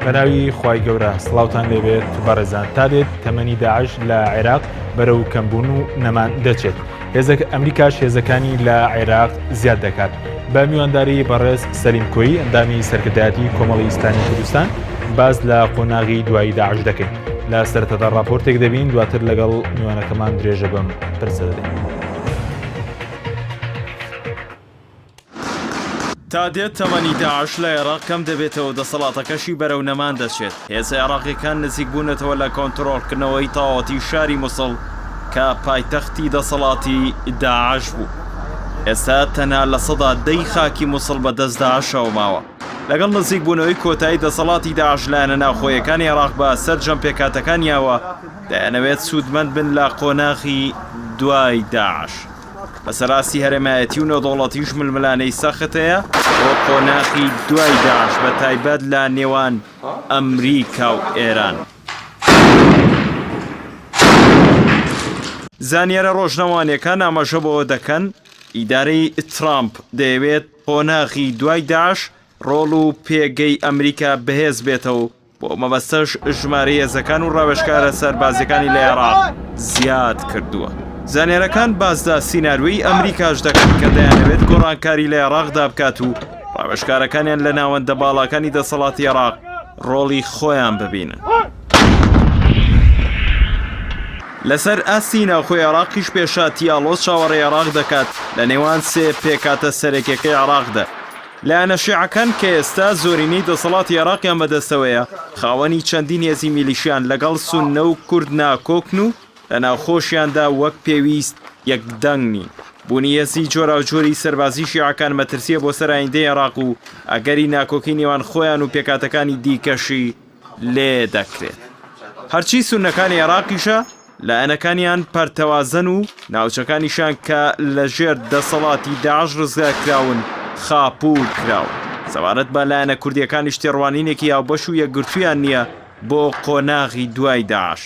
بەناوی خوای گەورە سڵاوتان لێبێت بەڕێزان تا دێت تەمەنی داعش لە عێراق بەرەو کەمبوون و نەمان دەچێت. ئەمریکاش هێزەکانی لە عێراق زیاد دەکات. بە میوانداری بەڕێز سەلیم کۆیی ئەندامی سەرکردایەتی کۆمەڵی ئیسلامی کوردستان باز لە قۆناغی دوایی داعش دەکەین. لە سەرەتادا راپۆرتێک دەبین، دواتر لەگەڵ میوانەکەمان درێژە بەم پرسە دەدەین. تا دێت تەمەنی داعش لە عێراق کەم دەبێتەوە دەسەڵاتەکەشی بەرەو نەمان دەچێت. هێزە عێراقیەکان نزیک بوونەتەوە لە کۆنتڕۆڵکردنەوەی تەواوەتی شاری مووسڵ کە پایتەختی دەسەڵاتی داعش بوو. ئێستا تەنها لە سەدا 10 خاکی مووسڵ بەدەست داعشەوە ماوە. لەگەڵ نزیک بوونەوەی کۆتایی دەسەڵاتی داعش لایەنە ناوخۆیەکانی عێراق بە سەرجەم پێکاتەکانیەوە دەیانەوێت سوودمەند بن لە قۆناغی دوای داعش. بەسەراسی هەرێمایەتی و نێودەوڵەتیش ململانەی سەختەیە بۆ قۆناغی دوای داعش بە تایبەت لە نێوان ئەمریکا و ئێران. زانیارە ڕۆژنەوانیەکان ئاماژە بەوە دەکەن ئیدارەی ترامپ دەیەوێت قۆناغی دوای داعش ڕۆڵ و پێگەی ئەمریکا بەهێز بێتەوە بۆ مەبەستەش ژمارەی هێزەکان و ڕاوێژکارە سەربازەکانی لە عێراق زیاد کردووە. زانیارەکان بازدا سیناروی ئەمریکاش دەکەن کە دەیانەوێت گۆڕانکاری لە عێراقدا بکات و ڕاوێژکارەکانیان لە ناوەندە باڵاکانی دەسەڵاتی عێراق ڕۆڵی خۆیان ببینن. لەسەر ئاستی ناوخۆی عێراقیش پێشاتی ئاڵۆز چاوەڕێی عێراق دەکات لە نێوان سێ پێکاتە سەرەکیەکەی عێراقدا. لایەنە شیعەکان کە ئێستا زۆرینەی دەسەڵاتی عێراقیان بەدەستەوەیە خاوەنی چەندین هێزی میلیشیان لەگەڵ سوننە و کورد ناکۆکن و لە ناوخۆشیاندا وەک پێویست یەکدەنگ نین. بوونی هێزی جۆرا و جۆری سەربازی شیعەکان مەترسیە بۆ سەر ئایندەی عێراق و ئەگەری ناکۆکی نێوان خۆیان و پێکاتەکانی دیکەشی لێ دەکرێت. هەرچی سوننەکانی عێراقیشە لایەنەکانیان پەرتەوازن و ناوچەکانیشان کە لە ژێر دەسەڵاتی داعش ڕزگارکراون خاپوور کراون. سەبارەت بە لایەنە کوردیەکانیش تێڕوانینێکی هاوبەش و یەکگرتوویان نییە بۆ قۆناغی دوای داعش.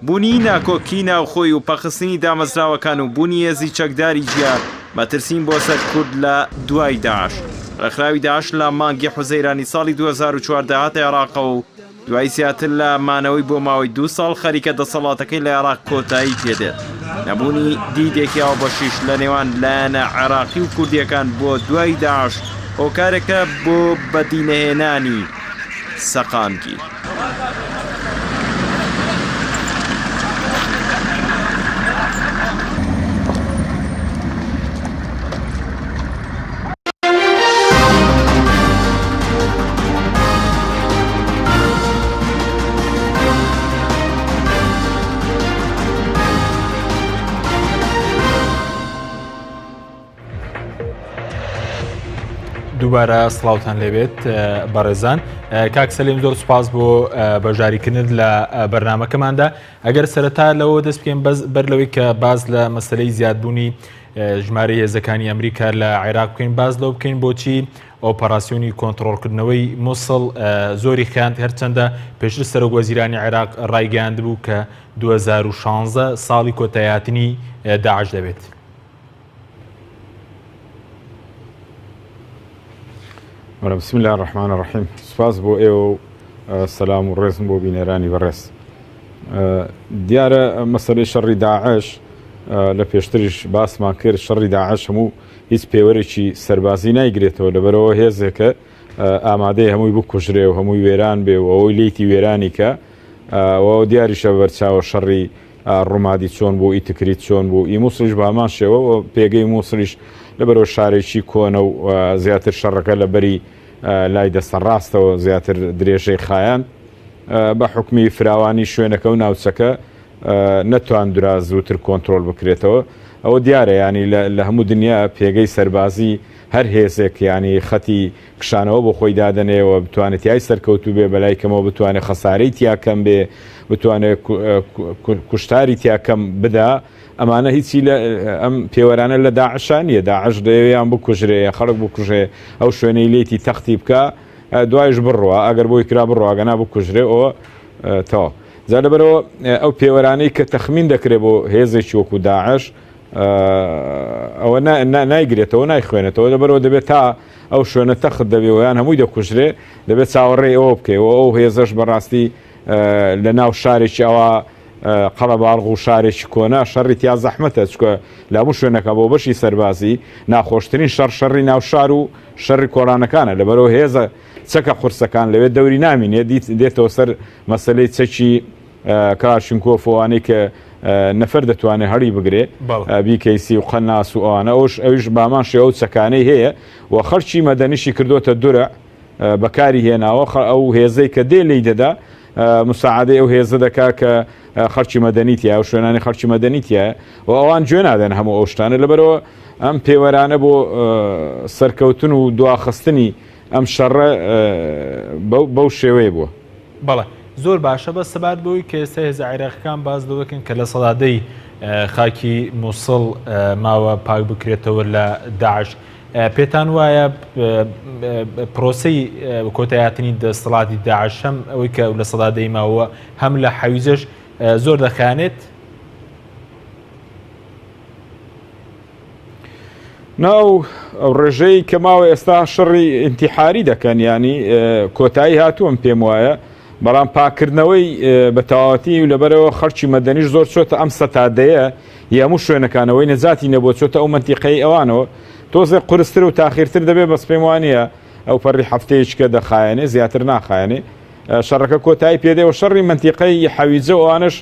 بوونی ناکۆکی ناوخۆی و پەخستنی دامەزراوەکان و بوونی هێزی چەکداری جیار مەترسین بۆ سەر کورد لە دوای داعش. ڕێکخراوی داعش لە مانگی حوزەیرانی ساڵی 2014 هاتە عێراقەوە و دوای زیاتر لە مانەوەی بۆ ماوەی 2 ساڵ خەریکە دەسەڵاتەکەی لە عێراق کۆتایی پێدێت. نەبوونی دیدێکی هاوبەشیش لە نێوان لایەنە عێراقی و کوردیەکان بۆ دوای داعش هۆکارێکە بۆ بەدینەهێنانی سەقامگیر. دووبارە سڵاوتان لێبێت بەڕێزان. کاک سەلیم زۆر سوپاس بۆ بەژاریکردن لە بەرنامەکەماندا. ئەگەر سەرەتا لەوە دەست بکەین بەر لەوەی کە باز لە مەسەلەی زیادبوونی ژمارەی هێزەکانی ئەمریکا لە عێراق بکەین، باز لەو بکەین بۆچی ئۆپەراسیۆنی کۆنتڕۆڵکردنەوەی مووسڵ زۆری خیاند، هەرچەندە پێشتر سەرۆک وەزیرانی عێراق ڕایگەیاند بوو کە 2016 ساڵی کۆتایهاتنی داعش دەبێت. بسم الله الرحمن الرحیم. سپاس بۆ ئێوە سەلام و ڕێزم بۆ بینەرانی بەڕێز. دیارە مەسەلەی شەڕی داعش لە پێشتریش باسمان کرد. شەڕی داعش هەموو هیچ پێوەرێکی سەربازی نایگرێتەوە، لەبەرەوە هێزێکە ئامادەی هەمووی بکوژرێ و هەمووی وێران بێ و ئەوەی لێتی وێرانی کە و دیاریشە بەرچاوە شەڕی ڕوومادی چۆن بۆ ئیتکریت چۆن بۆ ئیمووسڵیش بە هەمان شێوە و پێگەی مووسڵیش لەبەرەوە شارێکی کۆنە و زیاتر شەڕەکە لە بەری لای دەستە ڕاستەوە زیاتر درێژەی خایان بە حکمی فراوانی شوێنەکە و ناوچەکە نەتواندرا زووتر کۆنتڕۆڵ بکرێتەوە. ئەوە دیارە ینی لە هەموو دنیا پێگەی سەربازی هەر هێزێک ینی خەتی کشانەوە بۆ خۆی دادنێەوە بتوانێت یای سەرکەوتو بێ بەلای کەمەوە بتوانێت خەسارەی تیاکەم بێ، بتوانێت کوشتاری تیاکەم بدا. ئەمانە هیچی لە ئەم پێوەرانە لە داعشان نیە. داعش دەیەوێیان بکوژرێ خەڵک بکوژێ ئەو شوێنەی لێتی تەختی بکە دوایش بڕوە، ئەگەر بۆی کرا بڕواگەنا بکوژرێ ئەوە تەواو. جا لەبەرەوە ئەو پێوەرانەی کە تەخمین دەکرێت بۆ هێزێکی وەکو داعش ئەوە نایگرێتەوە نایخوێنێتەوە لەبەرەوە دەبێت تا ئەو شوێنە تەخت دەبێەوەیان هەمووی دەکوژرێ دەبێت چاوەڕێ ئەوە بکەیەوە ئەو هێزەش بەڕاستی لە ناو شارێکی ئەوە قەڵەباڵغ و شارێکی کۆنا شەڕی تیا زەحمەتە چکە لە هەموو شوێنەکە بۆ بەشی سەربازی ناخۆشترین شەڕی ناو شار و شەڕی کۆرانەکانە لەبەرەوە هێزە چەکە قورسەکان لەوێت دەوری نامینێ دێتەوە سەر مەسلەی چەکی کارشنکۆفۆوانەی کە نەفەر دەتوانێت هەری بگرێ بیکەیسی و قەناس و ئەوانە ئەوش بامان شێ ئەو چەکانەی هەیە و خەرچی مەدەنیشی کردوتە دوورە بەکاری هێناوە ئەو هێزەی کە دێ لی دەدا مساعدەی ئەو هێزە دەکا کە خەرچی مەدەنیتیە و شوێنانی خەرچی مەدەنیتیە و ئەوان گوێ نادەن هەموو ئەو شتانە لەبەرەوە ئەم پێوەرانە بۆ سەرکەوتن و دواخستنی ئەم شەڕە بەو شێوەیە بووە. بەڵێ زۆر باشە بە سەبات بووی کە ئێستا هێزە عێراقیەکان باز دەکەن کە لە سەدادەی خاکی مووسڵ ماوە پاک بکرێتەوە لە داعش. پێتان وایە پرۆسەی کۆتایاتنی دەسەڵاتی داعش هەم ئەوەی کە لە سەدادەی ماوە هەم لە حەویزەش زۆر دەخانێت؟ ناو ئەو ڕێژەی کە ماوە ئێستا شەڕی ئینتیحاری دەکەن ینی کۆتایی هاتووەم پێم وایە بەڵام پاکردنەوەی بە تەواوەتی و لەبەرەوە خەرچی مەدەنیش زۆر چۆتە ئەم سەتادەیە هەموو شوێنەکانەوەی نەجاتی نەبووە چۆتە ئەو منتیقەی ئەوانەوە تۆزێ قورستر و تاخیرتر دەبێت بەس پێم وانە ئەو پەڕی هەفتەیەکە دەخایەنێ زیاتر ناخایەنێ شەڕەکە کۆتایی پێدەوە شەڕی منتیقەی حەویجە ئەوانش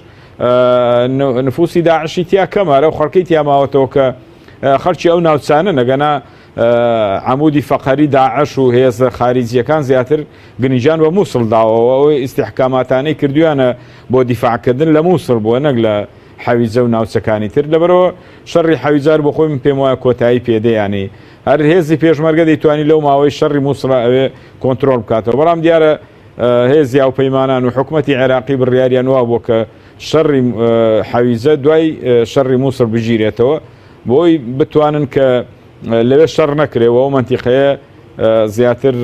نفوسی داعشی تیا کەمارە و خەڵکەی تیا ماوەتەوە کە خەرچی ئەو ناوچانە نەگەنا عمودی فەقەری داعش و هێزە خارجیەکان زیاتر گنیجان بە مووسڵ داوەوە ئەوەی ئیستیحکاماتانەی کردویانە بۆ دیفاعکردن لە مووسڵ بووە نەک لە حەویجە و ناوچەکانی تر لەبەرەوە شەڕی حەویجار بۆ خۆی من پێم وایە کۆتایی پێدەیانی هەر هێزی پێشمەرگە دەیتوانی لەو ماوەی شەڕی مووسڵە ئەوێ کۆنتترۆل بکاتەوە بەڵام دیارە هێزی و پەیمانان و حکوومەتی عێراقی بڕیاریان وا بووە کە شەڕی حەویجە دوای شەڕی مووسڵ بگیرێتەوە بۆی بتوانن کە لەوێ شەڕ نەکرێەوە و منتیقەیە زیاتر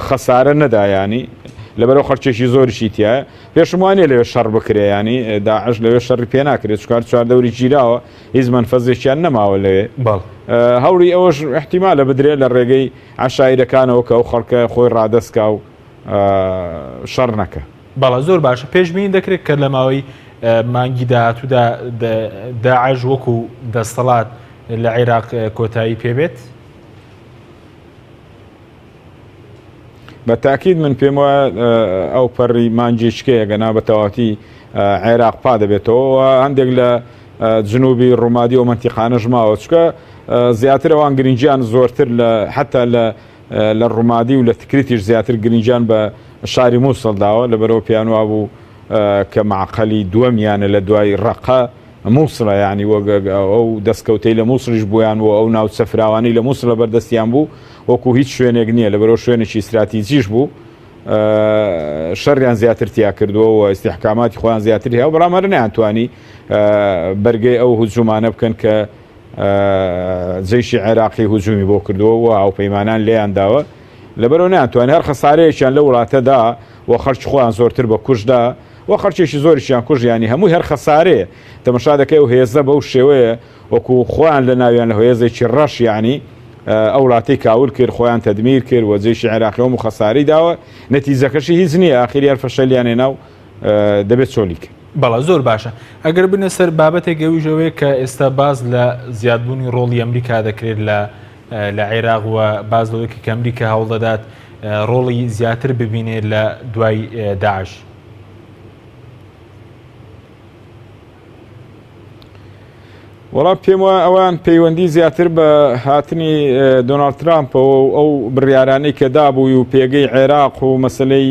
خەسارە نەدایانی لەبەرەوە خەرچێکی زۆریشی تایە پێشم وانێ لەوێ شەڕ بکرێیانی داعش لەوێ شەڕی پێ ناکرێت چکار چواردەوری گیراوە هیچ منفەزێکیان نەماوە لەوێ هەوری ئەوەش احتیمالە بدرێت لە ڕێگەی عشایرەکانەوە کە ئەو خەڵکە خۆی ڕادەستکا و شەڕ نەکە. بەڵە زۆر باشە پێشبینی دەکرێت کە لە ماوەی مانگی داهاتوودا داعش وەکو دەسەڵات لە عێراق کۆتایی پێبێت؟ بە تاکید من پێم وایە ئەو پەڕی مانجیشکەیە گەنا بە تەواتی عێراق پا دەبێتەوە هەندێک لە جنوبی ڕوومادی و منتیقانەش ماوە چکە زیاتر ئەوان گرنگیان زۆرتر حتا لە ڕوومادی و لە تکریتیش زیاتر گرنگیان بە شاری مووسڵ داوە لەبەرەوە پیانوا بوو کە معقەلی دووەمیانە لە دوای ڕەقە مووسڵە ینی ئەو دەستکەوتەی لە مووسڵیش بوویان و ئەو ناو سەفراوانی لە مووسڵە بەردەستیان بوو وەکو هیچ شوێنێک نییە لەبەرەوە شوێنێکی استراتیجیش بوو شەڕیان زیاتر تیا کردووە و ئیستیحکاماتی خۆیان زیاتر هەیە و بەڵامەرە نەیانتوانی بەرگەی ئەو هجومانە بکەن کە جەیشی عێراقی هجومی بۆ کردووە و هاوپەیمانان لێیان داوە لەبەرەوە نەیانتوانی هەر خەسارەیەکیان لە وڵاتەدا و خەرچ خۆیان زۆرتر بە کوشدا و خەرچێکی زۆریشیان کوژیانی هەمووی هەر خەسارەیە تەمەشا دەکەی و هێزە بەو شێوەیە وەکو خۆیان لە ناویان لە هێزێکی ڕەش ینی ئەو وڵاتی کاول کرد خۆیان تەدمیر کرد و جێشی عێراقیەوە و خەساری داوە نەتیجەکەشی هیچ نییە ئاخری هەر فەشەلیانێ ناو دەبێت چۆلیک. بەڵە زۆر باشە ئەگەر بنە سەر بابەتێک گەویژەوەی کە ئێستا باز لە زیادبوونی ڕۆڵی ئەمریکا دەکرێت لە عێراق و باز لەوەیەکی کە ئەمریکا هەوڵ دەدات ڕۆڵی زیاتر ببینێت لە دوای داعش. وەڵام پێم وایە ئەوان پەیوەندی زیاتر بە هاتنی دۆناڵد ترامپەوە ئەو بڕیارانەی کە دابووی و پێگەی عێراق و مەسلەی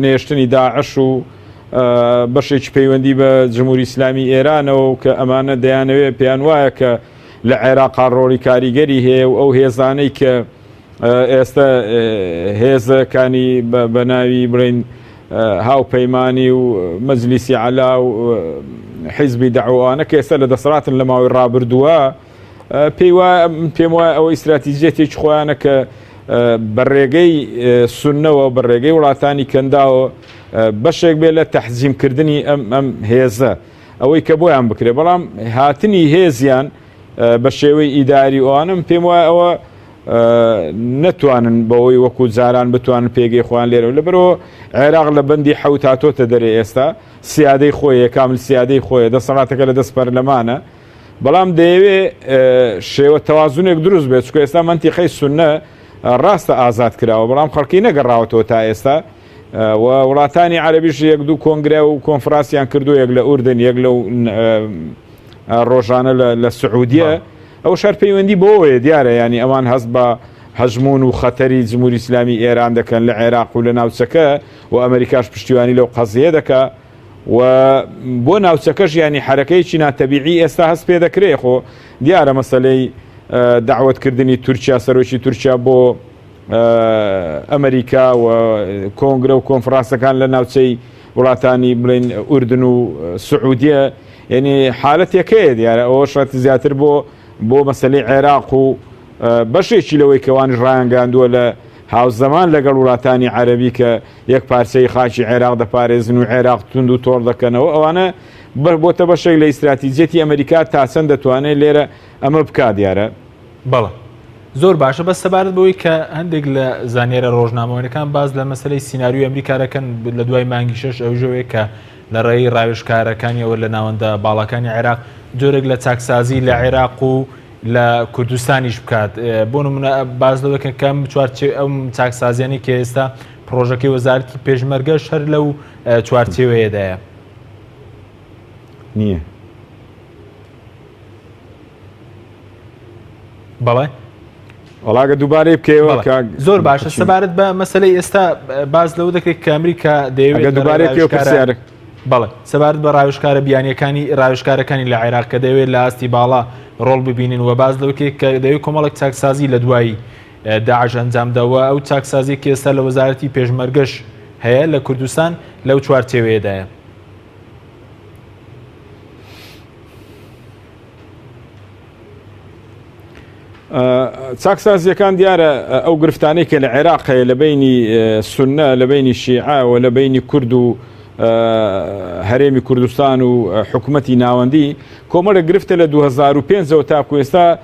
نێشتنی داعش و بەشێکی پەیوەندی بە جمهوری ئیسلامی ئێرانەوە و کە ئەمانە دەیانەوێت پێیان وایە کە لە عێراقا ڕۆڵی کاریگەری هەیە و ئەو هێزانەی کە ئێستا هێزەکانی بە ناوی بڕین هاوپەیمانی و مەجلیسی عەلا و حیزبی دەعوانە کە ئێستا لە دەسەڵاتن لە ماوەی ڕابردووە پێم وایە ئەوە ئیستراتیژیەتێکی خۆیانە کە بەڕێگەی سونەوە بەڕێگەی وڵاتانی کەنداوە بەشێک بێت لە تەحزیمکردنی ئەم هێزە ئەوەی کە بۆیان بکرێت بەڵام هاتنی هێزیان بە شێوەی ئیداری ئەوانم پێم وایە ئەوە نەتوانن بەوەی وەکو جاران بتوانن پێگەی خۆیان لێرە لەبەرەوە عێراق لە بەندی حەوت هاتۆتە دەرێ ئێستا سیادەی خۆیە کامل سیادەی خۆیە دەسەڵاتەکە لە دەست پەرلەمانە بەڵام دەیەوێ شێوە تەوازونێک دروست بێت چکە ئێستا منتیقەی سوننە ڕاستە ئازاد کراوە بەڵام خەڵکی نەگەڕاوەتەوە تا ئێستا وڵاتانی عەرەبیش یەک دوو کۆنگرە و کۆنفرانسیان کردو یەک لە ئوردن یەک لەو ڕۆژانە لە سعودیە ئەو شەر پەیوەندی بۆیە دیارە ینی ئەوان هەست بە هەژمون و خەتەری جمهوری ئیسلامی ئێران دەکەن لە عێراق و لە ناوچەکە و ئەمریکاش پشتیوانی لەو قەزیە دەکا و بۆ ناوچەکەش ینی حرەکەیکی ناتەبیعی ئێستا هەست پێ دەکرێ خۆ دیارە مەسەلەی داوەتکردنی تورکیا سەرۆکی تورکیا بۆ ئەمریکا و کۆنگرە و کۆنفرانسەکان لە ناوچەی وڵاتانی بڵێن ئوردن و سعودیە یعنی حالەتێکەیە دیارە ئەوە شەت زیاتر بۆ مەسەلەی عێراق و بەشێکی لەوەی کەوانی ڕایانگاندووە لە هاوزەمان لەگەڵ وڵاتانی عەرەبی کە یەک پارچەی خاکی عێراق دەپارێزن و عێراق تونند و تۆڕ دەکەنەوە ئەوانە بۆتە بەشێک لە ئیستراتیجێتی ئەمریکا تا چەند دەتوانێت لێرە ئەمە بکات دیارە بەڵێ زۆر باشە بەس سەبارەت بەوەی کە هەندێک لە زانیێرە ڕۆژنامەوەیەکان باز لە مەسلەی سیناریوی ئەمریکارەکەن لە دوای مانگی شەش ئەو ژەوەیە کە لە ڕێی ڕاوێژکارەکانیەوە لە ناوەندە باڵەکانی عێراق جۆرێک لە چاکسازی لە عێراق و لە کوردستانیش بکات بۆ نمونە باز لەوەکە کەم ئەم چاکسازیانی کە ئێستا پرۆژەکەی وەزارەتی پێشمەرگە شەر لەو چوارچێوەیەدایە نییە بەڵێ وڵاگە دووبارەی بکەوە زۆر باشە سەبارەت بە مەسلەی ئێستا باز لەو دەکرێت کە ئەمریکا دەیەوێت دووبارێکی پرسیارە بەڵێ سەبارەت بە ڕاوێژکارە بیانیەکانی ڕاوێژکارەکانی لە عێراق کە دەوێت لە ئاستی باڵا ڕۆڵ ببینین و باز لەوکێک کە دەوێت کۆمەڵێک چاکسازی لە دوایی داعش ئەنجامداوە ئەو چاکسازی کە ئێستا لە وەزارەتی پێشمەرگەش هەیە لە کوردستان لەو چوارچێوەیەدایە چاکسازیەکان دیارە ئەو گرفتانەی کە لە عێراق هەیە لە بینی سوننە لە بینی شیعە و لە بینی کورد و هەرێمی کوردستان و حکوومەتی ناوەندی کۆمەڵە گرفتە لە 2005ەوە تاکو ئێستا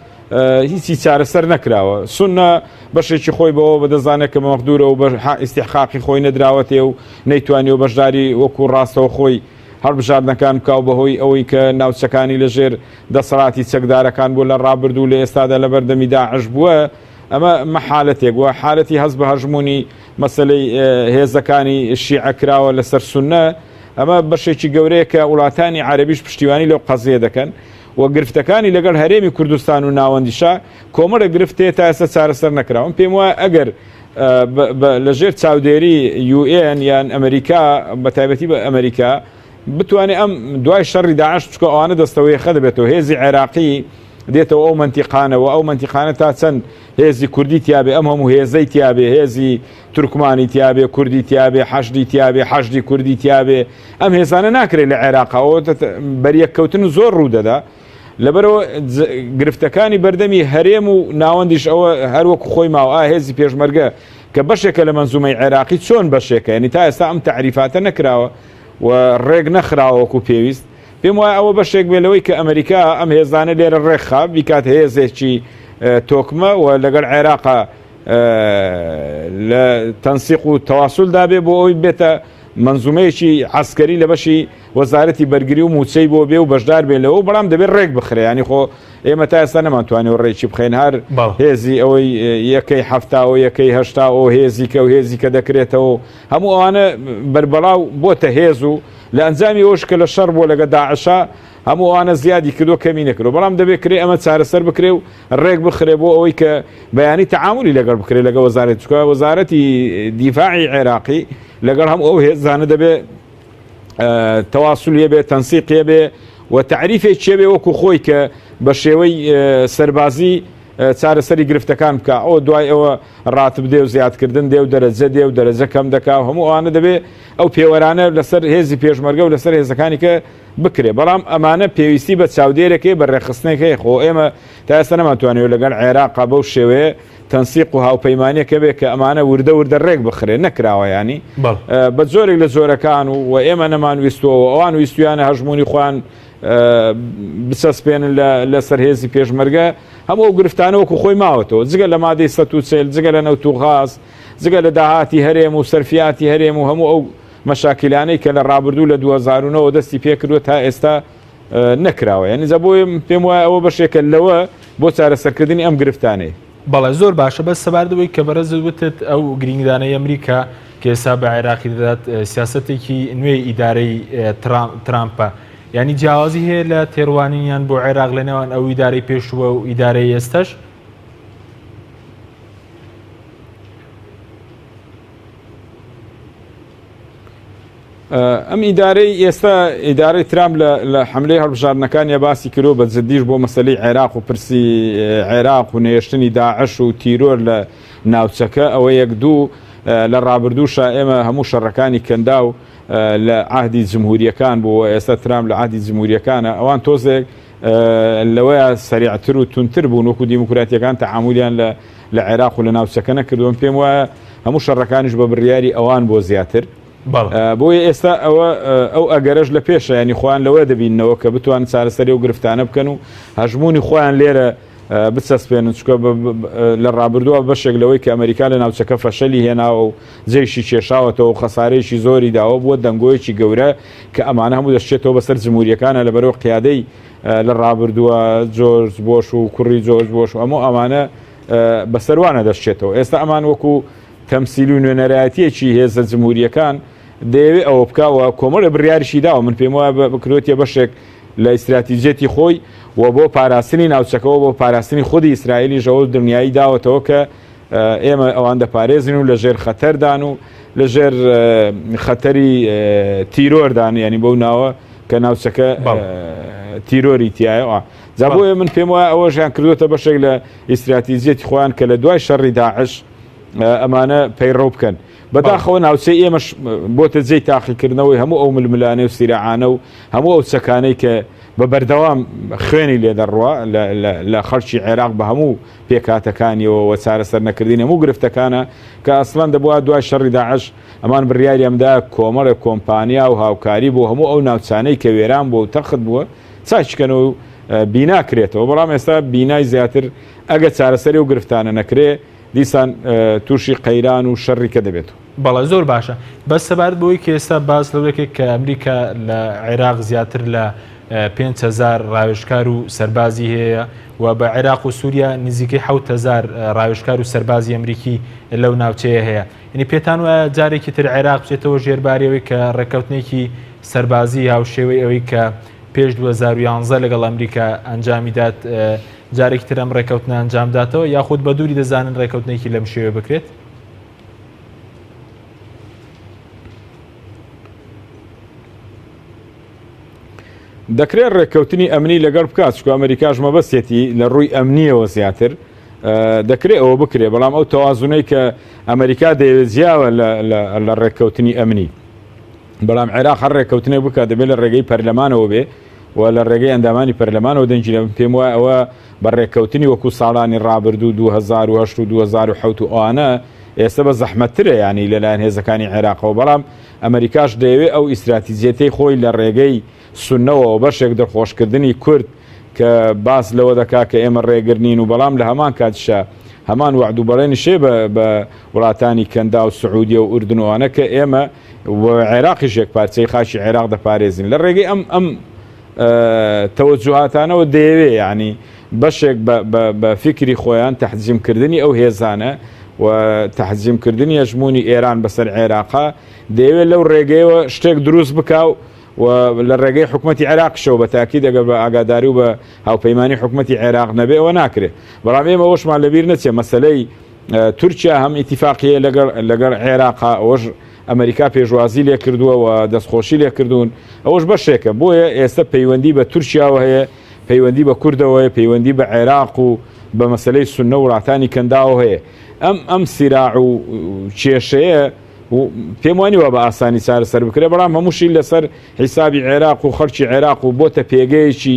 هیچی چارەسەر نەکراوە سوننە بەشێکی خۆی بەوە بەدەزانێت کە مەخدورە و بە ئیستیحقاقی خۆی نەدراوەتێ و نەیتوانی و بەشداری وەکو ڕاستەوە خۆی هەڵبژاردنەکان بکاو بەهۆی ئەوەی کە ناوچەکانی لەژێر دەسەڵاتی چەکدارەکان بۆ لە ڕابردوو لە ئێستادا لە بەردەمی داعش بووە ئەمە حالەتێک وە حالەتی هەست بە هەژمونی مەسلەی هێزەکانی شیعە کراوە لەسەر سوننە ئەمە بەشێکی گەورەیە کە وڵاتانی عەرەبیش پشتیوانی لەو قەزیە دەکەن و گرفتەکانی لەگەڵ هەرێمی کوردستان و ناوەندیشا کۆمەڵە گرفتێ تا ئێستا چارەسەر نەکراون پێم وایە ئەگەر لەژێر چاودێری UN یان ئەمریکا بەتایبەتی بە ئەمریکا بتوانێت ئەم دوای شەڕی داعش چکە ئەوانە دەستەوەی خە دەبێتەوە هێزی عێراقی دێتەوە ئەو منتیقانەوە ئەو منتیقانە تا چەند هێزی کوردی تیابێ ئەم هەموو هێزەی تیابێ هێزی تورکمانی تیابێ کوردی تیابێ حەشدی تیابێ حەشدی کوردی تیابێ ئەم هێزانە ناکرێت لە عێراقەوە بەریەککەوتن زۆر ڕوودەدا لەبەرەوە گرفتەکانی بەردەمی هەرێم و ناوەندیش ئەوە هەروەکو خۆی ماوە هێزی پێشمەرگە کە بەشێکە لە مەنزومەی عێراقی چۆن بەشێکە ینی تا ئێستا ئەم تعریفاتە نەکراوە و ڕێک نەخراوەکو پێویست پێم وایە ئەوە بەشێک بێلەوەی کە ئەمریکا ئەم هێزانە لێرە ڕێکخا بیکات هێزێکی تۆکمە و لەگەڵ عێراقا لە تەنسیق و تەواسول دابێ بۆ ئەوی بێتە منزومەیەکی عسکەری لە بەشی وەزارەتی بەرگری و موچەی بۆ بێ و بەشدار بێ لەوە بەڵام دەبێت ڕێک بخرێ ینی خۆ ئێمە تا ئێستا نەمانتوانێت ڕێکی بخێن هەر هێزی ئەوەی یەکەی هەفتاوە یەکەی هەشتا ئەو هێزی کە و هێزی کە دەکرێتەوە هەموو ئەوانە بەربەڵاو بۆتە هێز و لە ئەنجامی ئەوش کە لە شەڕ بۆ لەگە داعشا هەموو ئەوانە زیادی کردو کەمی نەکردو بەڵام دەبێت کرێ ئەمە چارەسەر بکرێ و ڕێک بخرێ بۆ ئەوەی کە بەیانی تەعاملی لەگەڵ بکرێت لەگە وەزارەت چکە وەزارەتی دیفاعی عێراقی لەگەڵ هەموو ئەو هێزانە دەبێت تەواسولیە بێ تەنسیقیە بێ و تعریفێک چێ بێ وەکو خۆی کە بە شێوەی سەربازی چارەسەری گرفتەکان بکە ئەوە دوای ئەوە ڕاتب دێ و زیادکردن دێ و دەرەجە دێ و دەرەجە کەم دەکا و هەموو ئەوانە دەبێ ئەو پێوەرانە لەسەر هێزی پێشمەرگە و لەسەر هێزەکانی کە بکرێ بەڵام ئەمانە پێویستی بە چاودێرەکەی بە ڕێخستنێکی خۆ ئێمە تا ئێستا نەماتوانێت لەگەڵ عێراقا بەو شێوەیە تەنسیق و هاوپەیمانیەکە بێ کە ئەمانە وردە وردە ڕێک بخرێ نەکراوە ینی بە زۆرێک لە زۆرەکان و ئێمە نەمان ویستەوە ئەوان ویستویانە هەژمونی خۆیان بچەسپێنن لە سەرهێزی پێشمەرگە هەموو ئەو گرفتانە وەکو خۆی ماوەتەوە جگە لە مادەی 140 جگە لە نەوت و غاز جگە لە داهاتی هەرێم و سەرفیاتی هەرێم و هەموو ئەو مەشاکلانەی کە لە ڕابردوو لە 2009 دەستی پێکردوە تا ئێستا نەکراوە یعنی بۆی پێم وایە ئەوە بەشێکە لەوە بۆ چارەسەرکردنی ئەم گرفتانەی بەڵێ زۆر باشە بەس سەباردەوەی کە بەرەز وتت ئەو گرنگدانەی ئەمریکا کە ئێستا بە عێراقی دەدات سیاسەتێکی نوێی ئیدارەی ترامپە ینی جیاوازی هەیە لە تێڕوانینیان بۆ عێراق لە نێوان ئەو ئیدارەی پێشووە و ئیدارەی ئێستش ئەم ئیدارەی ئێستا ئیدارەی ترامپ لە حملەی هەڵبژاردنەکانی باسی کردو بە جددیش بۆ مەسەلەی عێراق و پرسی عێراق و نێشتنی داعش و تیرۆر لە ناوچەکە ئەوە یەک دوو لە ڕابردووشە ئێمە هەموو شەڕەکانی کەندا و لە عهدی جمهوریەکان بۆ ئێستا ترامپ لە عهدی جمهوریەکانە ئەوان تۆزێک لەوەیە سەریعتر و تونتر بوون وەکو دیموکراتیەکان تەعاملیان لە عێراق و لە ناوچەکە نەکردوون پێم وایە هەموو شەڕەکانیش بە بڕیاری ئەوان بۆ زیاتر بۆیە ئێستا ئەو ئەگەرەش لە پێشە ینی خۆیان لەوە دەبینەوە کە بتوان چارەسەری و گرفتانە بکەن و هەژمونی خۆیان لێرە بچەسپێنن چکە لە ڕابردووە بەشێک لەوەی کە ئەمریکا لە ناوچەکە فەشەلی هێناوە و جێیشی کێشاوەتەوە و خەسارەیەکی زۆری داوە بووە دەنگۆیەکی گەورە کە ئەمانە هەموو دەشتێتەوە بەسەر جمهوریەکانە لە بەرەو قیادەی لە ڕابردووە جۆرج بۆش و کوڕی جۆرج بۆش و هەموو ئەمانە بەسەروانە دەشتێتەوە ئێستا ئەمان وەکو تەمسیل و نوێنەرایەتیەکی هێزە جمهوریەکان دەیەوێت ئەوە بکاوە کۆمەڵە بڕیاریشی داوە من پێم وایە بکرێتە بەشێک لە ئیستراتیژێتی خۆی و بۆ پاراستنی ناوچەکەەوە بۆ پاراستنی خودی ئیسرائیلی ژەوە دنیایی داوەتەوە کە ئێمە ئەوان دەپارێزین و لە ژێر خەتەردان و لە ژێر خەتەری تیرۆردان ینی بەو ناوە کە ناوچەکە تیرۆری تایەوە جابۆیە من پێم وایە ئەوەژیان کردوتە بەشێک لە ئیستراتیژێتی خۆیان کە لە دوای شەڕی داعش ئەمانە پەیڕۆ بکەن بەداخەوە ناوچەی ئێمەش بۆتە جێی تاقیکردنەوەی هەموو ئەو ململانەی و سیرعانە و هەموو ئەو چەکانەی کە بە بەردەوام خوێنی لێ دەڕوە لە خەڵکی عێراق بە هەموو پێکاتەکانیەوە و چارەسەر نەکردین هەموو گرفتەکانە کە ئەسڵان دەبووە دوای شەڕی داعش ئەمان بڕیاری ئەمدا کۆمەڵێک کۆمپانیا و هاوکاری بۆ هەموو ئەو ناوچانەی کە وێران بۆ و تەخت بووە چاچکەنەوە و بیناکرێتەوە بەڵام ئێستا بینای زیاتر ئەگە چارەسەری و گرفتانە نەکرێ دیسان تووشی قەیران و شەڕی کە دەبێتەوە بەڵێ زۆر باشە بەس سەبارەت بۆی کە ئێستا باس لەوەیەکێک کە ئەمریکا لە عێراق زیاتر لە 5,000 ڕاوێژکار و سەربازی هەیە و بە عێراق و سووریا نزیکەی 7,000 ڕاوێژکار و سەربازی ئەمریکی لەو ناوچەیە هەیە ینی پێتان وایە جارێکی تر عێراق بچێتەوە ژێربارەوەی کە ڕێکەوتنێکی سەربازی هاوشێوەی ئەوەی کە پێش 2011 لەگەڵ ئەمریکا ئەنجامی دات جارێکی تر ئەم ڕێکەوتنە ئەنجام داتەوە یاخود بە دووری دەزانن ڕێکەوتنێکی لەم شێوە بکرێت دەکرێت ڕێککەوتنی ئەمنی لەگەڵ بکات چکو ئەمریکاش مەبەستێتی لە ڕووی ئەمنیەوە زیاتر دەکرێت ئەوە بکرێ بەڵام ئەو تەوازونەی کە ئەمریکا دەیەوێت جیاوە لە ڕێککەوتنی ئەمنی بەڵام عێراق هەر ڕێککەوتنێک بکات دەبێت لە ڕێگەی پەرلەمانەوە بێ و لە ڕێگەی ئەندامانی پەرلەمانەوە دەنجی لە پێم وایە ئەوە بە ڕێککەوتنی وەکو ساڵانی ڕابردوو 2008 و 2007 و ئەوانە ئێستا بە زەحمەتترە ینی لەلایەن هێزەکانی عێراقەوە بەڵام ئەمریکاش دەیەوێت ئەو ئیستراتیژیەتەی خۆی لە ڕێگەی سونەوە بەشێک دەرخۆشکردنی کورد کە باس لەوە دەکا کە ئێمە ڕێگرنین و بەڵام لە هەمان کاتشە هەمان وعدوبەڵێنی شێ بە وڵاتانی کەندا و سعودیە و ئوردنوانە کە ئێمە عێراقیشێک پارچەی خاچی عێراق دەپارێزین لە ڕێگەی ئەم تەوەجوهاتانەوە دەیەوێ ینی بەشێک بە فکری خۆیان تەحجیمکردنی ئەو هێزانە و تەحجیمکردنی هەژمونی ئێران بەسەر عێراقا دەیەوێت لەو ڕێگەیەوە شتێک دروست بکاو و لە ڕێگەی حکوومەتی عێراقشەوە بە تاکی دەگەر بە ئاگاداری و بە هاوپەیمانی حکوومەتی عێراق نەبێ ئەوە ناکرێت بەڵام ئێمە ئەوەشمان لەبیر نەچێ مەسەلەی تورکیا هەم ئیتیفاقیە لەگەڵ عێراقا ئەوەش ئەمریکا پێشوازی لێ کردووە و دەستخۆشی لێ کردوون ئەوەش بەشێکە بۆیە ئێستا پەیوەندی بە تورکیاوە هەیە پەیوەندی بە کوردەوەی پەیوەندی بە عێراق و بە مەسلەی سونە وڵاتانی کەنداوە هەیە ئەم سیراع و کێشەیە پێم وانیوە بە ئاسانی چارەسەر بکرێ بەڵام هەمووشی لەسەر حیسابی عێراق و خەڵکی عێراق و بۆتە پێگەیەکی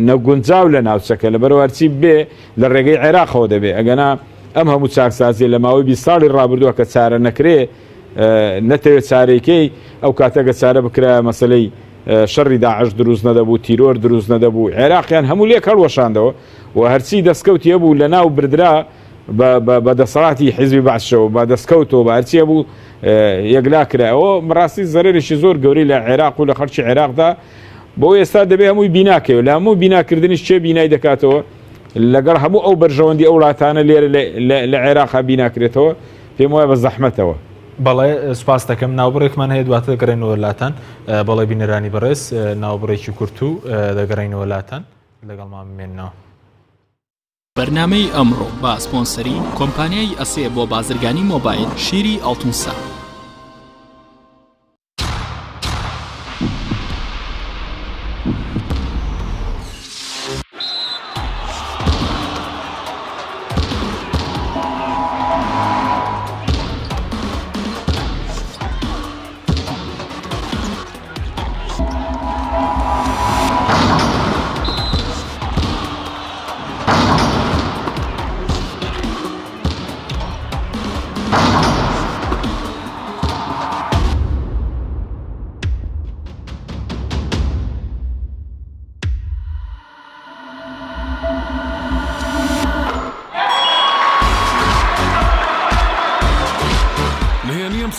نەگونجاو لە ناوچەکە لە بەرەوەرچی بێ لە ڕێگەی عێراقەوە دەبێ ئەگەنا ئەم هەموو چاکسازیە لە ماوەی 20 ساڵی ڕابردووە کە چارە نەکرێ نەتەوێت چارێکەی ئەو کاتەگە چارە بکرا مەسلەی شەڕی داعش دروست نەدەبوو، تیرۆر دروست نەدەبوو، عێراقیان هەموو لێک هەڵوەشاندەوە و هەرچی دەستکەوتی هەبوو لە ناو بردرا بە دەسەڵاتی حیزبی بەعسەوە بە دەستکەوتەوە بە هەرچی هەبوو یەکلا کرایەوە ڕاستی زەرێکی زۆر گەورەی لە عێراق و لە خەڵکی عێراقدا بۆ ئێستا دەبێ هەمووی بیناکەوە لە هەموو بیناکردنیش چێ بینای دەکاتەوە لەگەڵ هەموو ئەو بەرژەوەندی ئەو وڵاتانە لێرە لە عێراقا بیناکرێتەوە پێم وایە بە زەحمەتەوە. بەڵێ سوپاس دەکەم ناوبڕێکمان هەیە دواتر دەگەڕێنەوە وڵاتان بەڵێ بینەرانی بەڕێز ناوبڕێکی کورت و دەگەڕێنەوە وڵاتان لەگەڵمان بمێنەوە. بەرنامەی ئەمڕۆ با سپۆنسەری کۆمپانیای ئەسێ بۆ بازرگانی مۆبایل شیری ئەڵتونسا.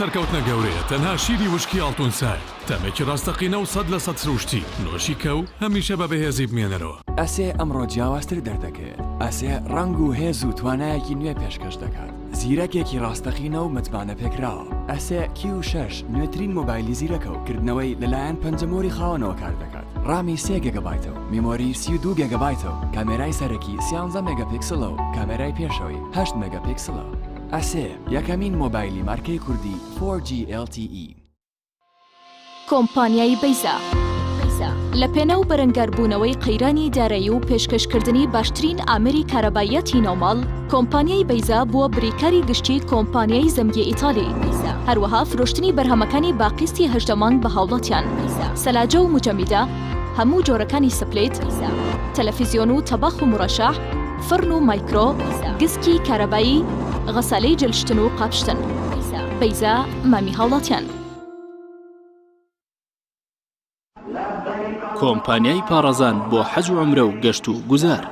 سەرکەوتنە گەورەیە تەنها شیری وشکی ئاڵتونسای تەمێکی ڕاستەقینە و 100% سروشتی نۆشی کەو هەمیشە بە بەهێزی بمێنەرەوە. ئەسێ ئەمڕۆ جیاوازتر دەردەکەوێت. ئەسێ ڕنگ و هێز و توانایەکی نوێ پێشکەش دەکات. زیرەکێکی ڕاستەقینە و متمانە پێکراوە. ئەسێ Q6 نوێترین مۆبایلی زیرەکە و کردنەوەی لەلایەن پەنجەمۆری خاوەنەوە کار دەکات. ڕامی 3 گیگابایتە و میمۆری 32 گیگابایتە و کامێرای سەرەکی 13 مێگاپیکسلە و کامێرای پێشەوەی 8 مێگاپیکسلە. ئەسێ یەکەمین مۆبایلی مارکەی کوردی 4G LTE. کۆمپانیای بەیزا لە پێنە و بەرەنگاربوونەوەی قەیرانی دارایی و پێشکەشکردنی باشترین ئامری کارەبایەتی ناوماڵ کۆمپانیای بەیزا بووە بریکاری گشتی کۆمپانیای زەمگی ئیتالی هەروەها فرۆشتنی بەرهەمەکانی باقیستی هەژدەمان بە هاوڵاتیان سەلاجە و مجەمیدە هەموو جۆرەکانی سپلێت تەلەڤیزیۆن و تەبەخ و مڕەشەح فرن و مایکرۆ گسکی کارەبایی غەسالەی جلشتن و قاپشتن بەیزا مامی هاوڵاتیان. کۆمپانیای پارەزان بۆ حەج و عومرە و گەشت و گوزار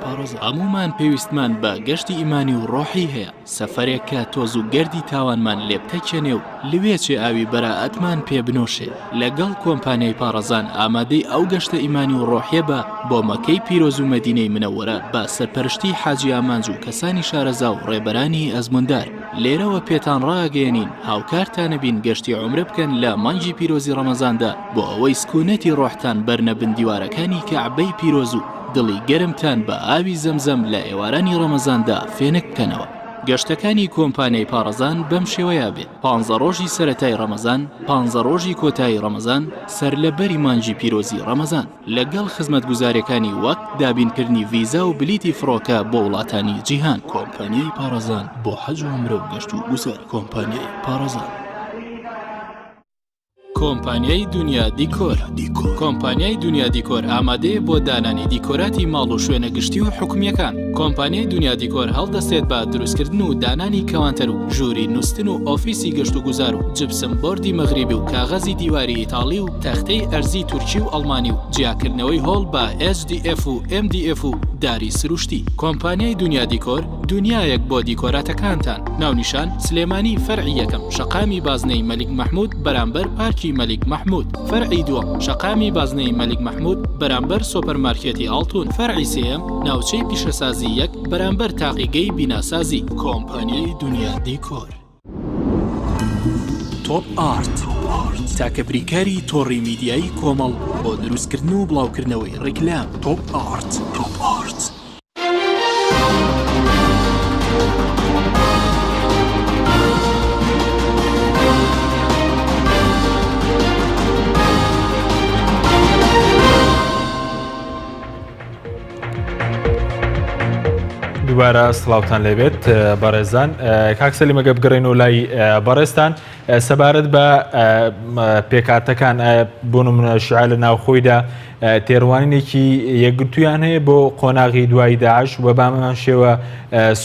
هەمومان پێویستمان بە گەشتی ئیمانی و ڕۆحی هەیە سەفەرێک کە تۆز و گەردی تاوانمان لێ بتەکێنێ و لەوێچێ ئاوی بەراعەتمان پێ بنۆشێ لەگەڵ کۆمپانیای پارەزان ئامادەی ئەو گەشتە ئیمانی و ڕۆحیە بە بۆ مەکەی پیرۆز و مەدینەی منەوەرە بە سەرپەرشتی حاجی ئامانج و کەسانی شارەزا و ڕێبەرانی ئەزموندار لێرەوە پێتان ڕاگەێنین هاوکارتانە بین گەشتی عومرە بکەن لە مانگی پیرۆزی ڕەمەزاندا بۆ ئەوەی سکوونەتی ڕۆحتان بەرنەبن دیوارەکانی کەعبەی پیرۆز و دڵی گەرمتان بە ئاوی زەمزەم لە ئێوارانی ڕەمەزاندا فێنک بکەنەوە. گەشتەکانی کۆمپانیای پارەزان بەم شێوەیە بێت 15 ڕۆژی سەرەتای ڕەمەزان 15 ڕۆژی کۆتایی ڕەمەزان سەر لە بەری مانگی پیرۆزی ڕەمەزان لەگەڵ خزمەتگوزاریەکانی وەک دابینکردنی ڤیزا و بلیتی فڕۆکە بۆ وڵاتانی جیهان. کۆمپانیای پارەزان بۆ حەج و عومرە و گەشت و گوزار. کۆمپانیای پارەزان. کۆمپانیای دنیا دیکۆر کۆمپانیای دنیا دیکۆر ئامادەیە بۆ دانانی دیکۆراتی ماڵ و شوێنە گشتی و حکومیەکان. کۆمپانیای دنیا دیکۆر هەڵدەستێت بە دروستکردن و دانانی کەوانتەر و ژووری نووسن و ئۆفیسی گەشت و گوزار و جبسم بۆردی مەغریبی و کاغەزی دیواری ئیتاڵی و تەختەی ئەرزی تورکی و ئەڵمانی و جیاکردنەوەی هۆڵ بە HDF و MDF و داری سروشتی. کۆمپانیای دنیا دیکۆر دنیایەک بۆ دیکۆراتەکانتان. ناونیشان سلێمانی فەرعی یەکەم شەقامی بازنەی مەلیک مەحموود بەرامبەر پارکی مەلیک مەحموود. فەرعی دووەم شەقامی بازنەی مەلیک مەحموود بەرامبەر سۆپەرمارکێتی ئاڵتون. فەرعی سێیەم ناوچەی پیشەسازی یەک بەرامبەر تاقیگەی بیناسازی. کۆمپانیای دنیا دیکۆر. تۆپ ئارت تاکە بریکاری تۆڕی میدیایی کۆمەڵ بۆ دروستکردن و بڵاوکردنەوەی ڕیکلام. تۆپ ئارت. دووبارە سڵاوتان لێبێت بەڕێزان کاکسەلی مەگە بگەڕێنەوە لای بەڕێستان سەبارەت بە پێکاتەکان بۆ نمونە شیعە لە ناوخۆیدا تێڕوانینێکی یەکگرتویان هەیە بۆ قۆناغی دوای داعش و بامان شێوە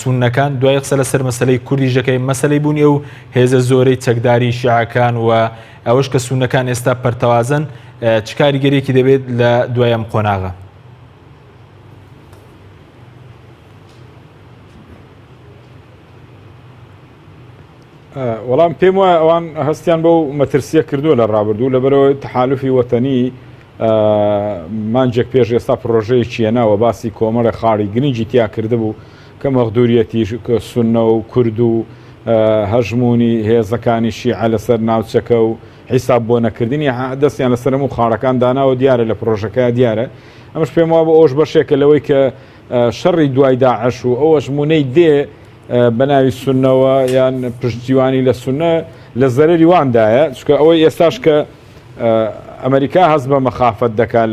سونەکان دوای قسە لەسەر مەسەلەی کوردیژەکەی مەسەلەی بوونی و هێزە زۆرەی چەکداری شیعەکان و ئەوەش کە سونەکان ئێستا پەرتەوازن چ کاریگەریەکی دەبێت لە دوای ئەم قۆناغە؟ وەڵام پێم وایە ئەوان هەستیان بەو مەترسیە کردووە لە ڕابردوو لەبەرەوەی تەحالوفی وەتەنی مانجێک پێش ئێستا پرۆژەیە چیەناوە باسی کۆمەڵە خاڵی گرنگی تیا کرده بوو کە مەغدوریەتی سونە و کورد و هەژمونی هێزەکانی شیعە لەسەر ناوچەکە و حیساب بۆ نەکردنی دەستیان لەسەرم و خاڵەکان داناوە دیارە لە پرۆژەکە دیارە ئەمەش پێم وایە بە ئەوش بەشێکە لەوەی کە شەڕی دوای داعش و ئەو هەژمونەی دێ بەناوی سونەوە یان پشتیوانی لە سونە لە زەرەری واندایە چکە ئەوەی ئێستاش کە ئەمریکا هەست بە مەخافەت دەکات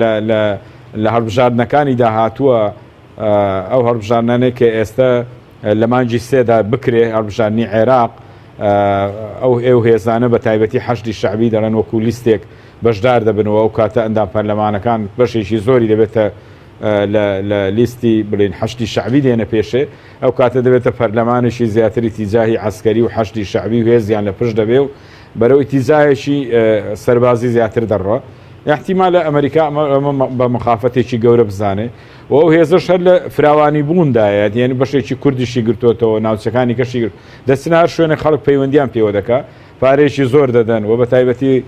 لە هەڵبژاردنەکانی داهاتووە ئەو هەڵبژاردنانەی کە ئێستا لە مانجی سێدا بکرێ هەڵبژاردننی عێراق ئەو هێزانە بە تایبەتی حەشتی شەعبی دەڵێن وەکو لیستێک بەشدار دەبنەوە ئەو کاتە ئەندام پەرلەمانەکان بەشێکی زۆری دەبێتە لە لیستی بڵین حەشتی شەعبی دێنە پێشێ ئەو کاتە دەبێتە پەرلەمانێکی زیاتری تیجاهی عەسکەری و حەشتی شەعبی و هێزیان لە پشت دەبێ و بەرەو ئیتیزایەکی سەربازی زیاتر دەڕۆ احتیمال لە ئەمریکا بە مخافەتێکی گەورە بزانێ و ئەو هێزەش هەر لە فراوانی بووندایە یعنی بەشێکی کوردیشی گرتوتەوە ناوچەکانی کەشی گرت دەچنە هەر شوێنە خەڵک پەیوەندیان پێوە دەکا پارێکی زۆر دەدەن و بە تایبەتی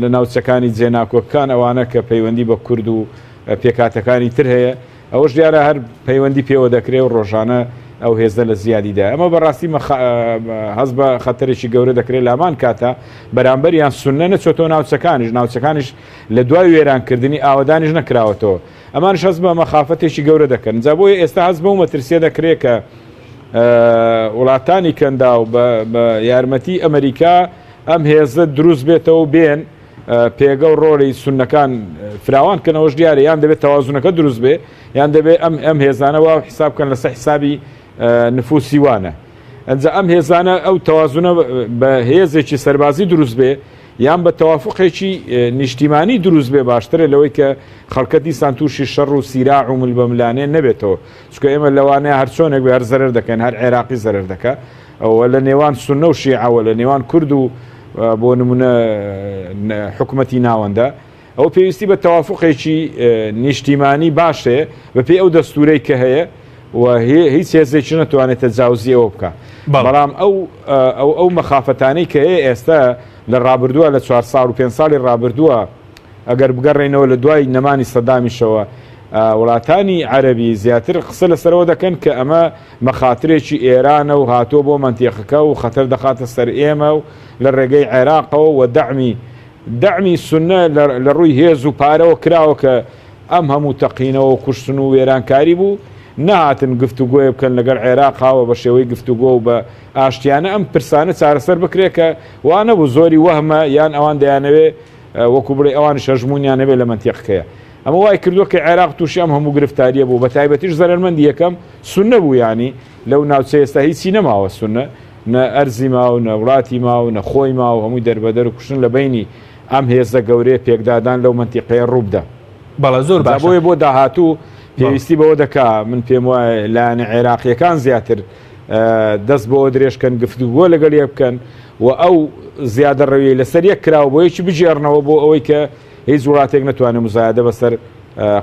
لە ناوچەکانی جێناکۆکان ئەوانە کە پەیوەندی بە کورد و پێکاتەکانی تر هەیە ئەوەش دیارە هەر پەیوەندی پێوە دەکرێت و ڕۆژانە ئەو هێزە لە زیادیدا ئەمە بەڕاستی هەز بە خەتەرێکی گەورە دەکرێت لامان کاتە بەرامبەریان سونە نەچۆتەوە ناوچەکانیش لە دوای وێرانکردنی ئاوەدانیش نەکراوەتەوە ئەمانش هەز بە مەخافەتێکی گەورە دەکەن جا بۆیە ئێستا هەز بە و مەترسیە دەکرێت کە وڵاتانی کەندا و بە یارمەتی ئەمریکا ئەم هێزە دروست بێتەوە بێن پێگە و ڕۆڵی سونەکان فراوان کەنەوەش دیارە یان دەبێت تەوازونەکە دروست بێ یان دەبێت ئەم هێزانەوە حسابکەن لەسەر حسابی نفوسی وانە ئەنجا ئەم هێزانە ئەو تەوازونە بە هێزێکی سەربازی دروست بێ یان بە تەوافقێکی نیشتیمانی دروست بێ باشترە لەوەی کە خەڵکە دیسان تووشی شەڕ و سیراع و ملبەملانێ نەبێتەوە چکە ئێمە لەوانەیە هەر چۆنێک بێ هەر زەرەر دەکەن هەر عێراقی زەرەر دەکە ئەوە لە نێوان سونە و شیعەوە لە نێوان کورد و بۆ نمونە حکومەتی ناوەندە ئەو پێویستی بە تەوافقێکی نیشتیمانی باشێ بە پێی ئەو دەستورەی کە هەیە و هیچ هێزێکی نەتوانێت تەجاوزیەوە بکە بەڵام ئەو مەخافەتانەی کە هەیە ئێستا لە ڕابردووە لە 4 ساڵ و 5 ساڵی ڕابردووە ئەگەر بگەڕێنەوە لە دوای نەمانی سەدامیشەوە وڵاتانی عەرەبی زیاتر قسە لەسەرەوە دەکەن کە ئەمە مەخاترێکی ئێرانە و هاتۆ بۆ مەنتیقەکە و خەتەر دەخاتە سەر ئێمە و لە ڕێگەی عێراقەوە و دەعمی سونە لە ڕووی هێز و پارەوە کراوە کە ئەم هەموو تەقینەوە و کوشتن و وێرانکاری بوو نهاتن گفتوگۆی بکەن لەگەڵ عێراقاوە بە شێوەی گفتوگۆ و بە ئاشتیانە ئەم پرسانە چارەسەر بکرێت کە وانە بوو زۆری وەهمە یان ئەوان دەیانەوێ وەکو بڵێ ئەوان شەژمونیان نەبێت لە مەنتیقەکەیە ئەمە وای کردووە کە عێراق تووشی ئەم هەموو گرفتاریە بوو بە تایبەتیش زەرمەندی یەکەم سونە بوو ینی لەو ناوچە ئێستا هیچی نەماوە سونە نە ئەرزی ماو نە وڵاتی ماو نە خۆی ماو هەمووی دەربەدەر و کوشتن لە بینی ئەم هێزە گەورەیە پێکدادان لەو مەنتیقەیە ڕووبدا بەڵە زۆر بۆیە بۆ داهاتوو پێویستی بەوە دەکا من پێم وایە لایەنە عێراقیەکان زیاتر دەست بۆ درێژکەن گفتوگۆ لەگەڵ یە بکەن و ئەو زیادە ڕەویە لەسەر یەک کراوە بۆ یەکی بجێڕنەوە بۆ ئەوەی کە هیچ وڵاتێک نەتوانێت مزایدە بەسەر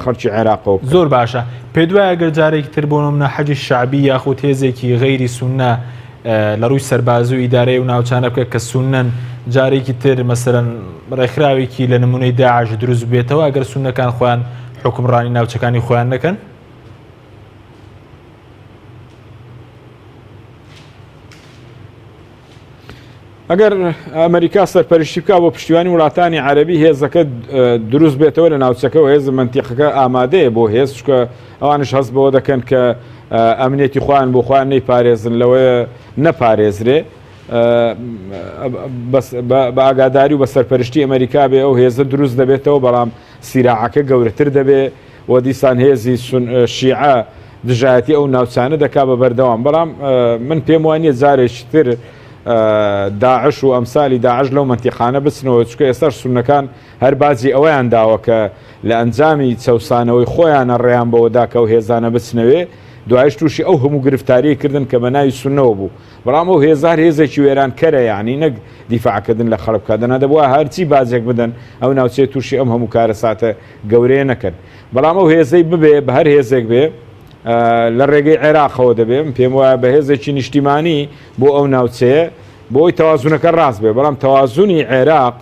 خەڵکی عێراقەوە زۆر باشە پێ دوایە ئەگەر جارێکی تر بۆ نمونە حەجی شەعبی یاخود هێزێکی غەیری سونە لە ڕووی سەربازی و ئیدارەی و ناوچانە بکە کە سونەن جارێکی تر مەسەرەن ڕێکخراوێکی لە نمونەی داعش دروست بێتەوە ئەگەر سونەکان خۆیان حکومڕانی ناوچەکانی خۆیان نەکەن ئەگەر ئەمریکا سەرپەرشتی بکە بۆ پشتیوانی وڵاتانی عەرەبی هێزەکە دروست بێتەوە لە ناوچەکە و هێز مەنتیقەکە ئامادەیە بۆ هێز چکە ئەوانش هەست بەوە دەکەن کە ئەمنیەتی خۆیان بۆ خۆیان نەیپارێزن لەوەیە نەپارێزرێ بە ئاگاداری و بە سەرپەرشتی ئەمریکا بێ ئەو هێزە دروست دەبێتەوە بەڵام سیراعەکە گەورەتر دەبێ و دیسان هێزی شیعە دژایەتی ئەو ناوچانە دەکا بە بەردەوام. بەڵام من پێم وانە جارێکی تر داعش و ئەمسالی داعش لەو منتیقانە بچنەوە، چکە ئێستا سونەکان هەر بازی ئەوەیان داوە کە لە ئەنجامی چەسانەوەی خۆیانە ڕێیان بەوەدا کە ئەو هێزانە بچنەوێ، دوایش تووشی ئەو هەموو گرفتاری کردن کە بە ناوی سونەوە بوو. بەڵام ئەو هێزار هێزێکی وێران کەرە، یعنی نەک دیفاعکردن لە خەڵک کادەنا دەبووە هەرچی بازێک بدەن ئەو ناوچێت تووشی ئەم هەموو کارە ساتە گەورەیە نەکەن. بەڵام ئەو هێزەی ببێ بە هەر هێزێک بێ لە ڕێگەی عێراقەوە دەبێ، پێم وایە بە هێزێکی نیشتیمانی بۆ ئەو ناوچەیە بۆی تەوازونەکە ڕاست بێ. بەڵام تەوازونی عێراق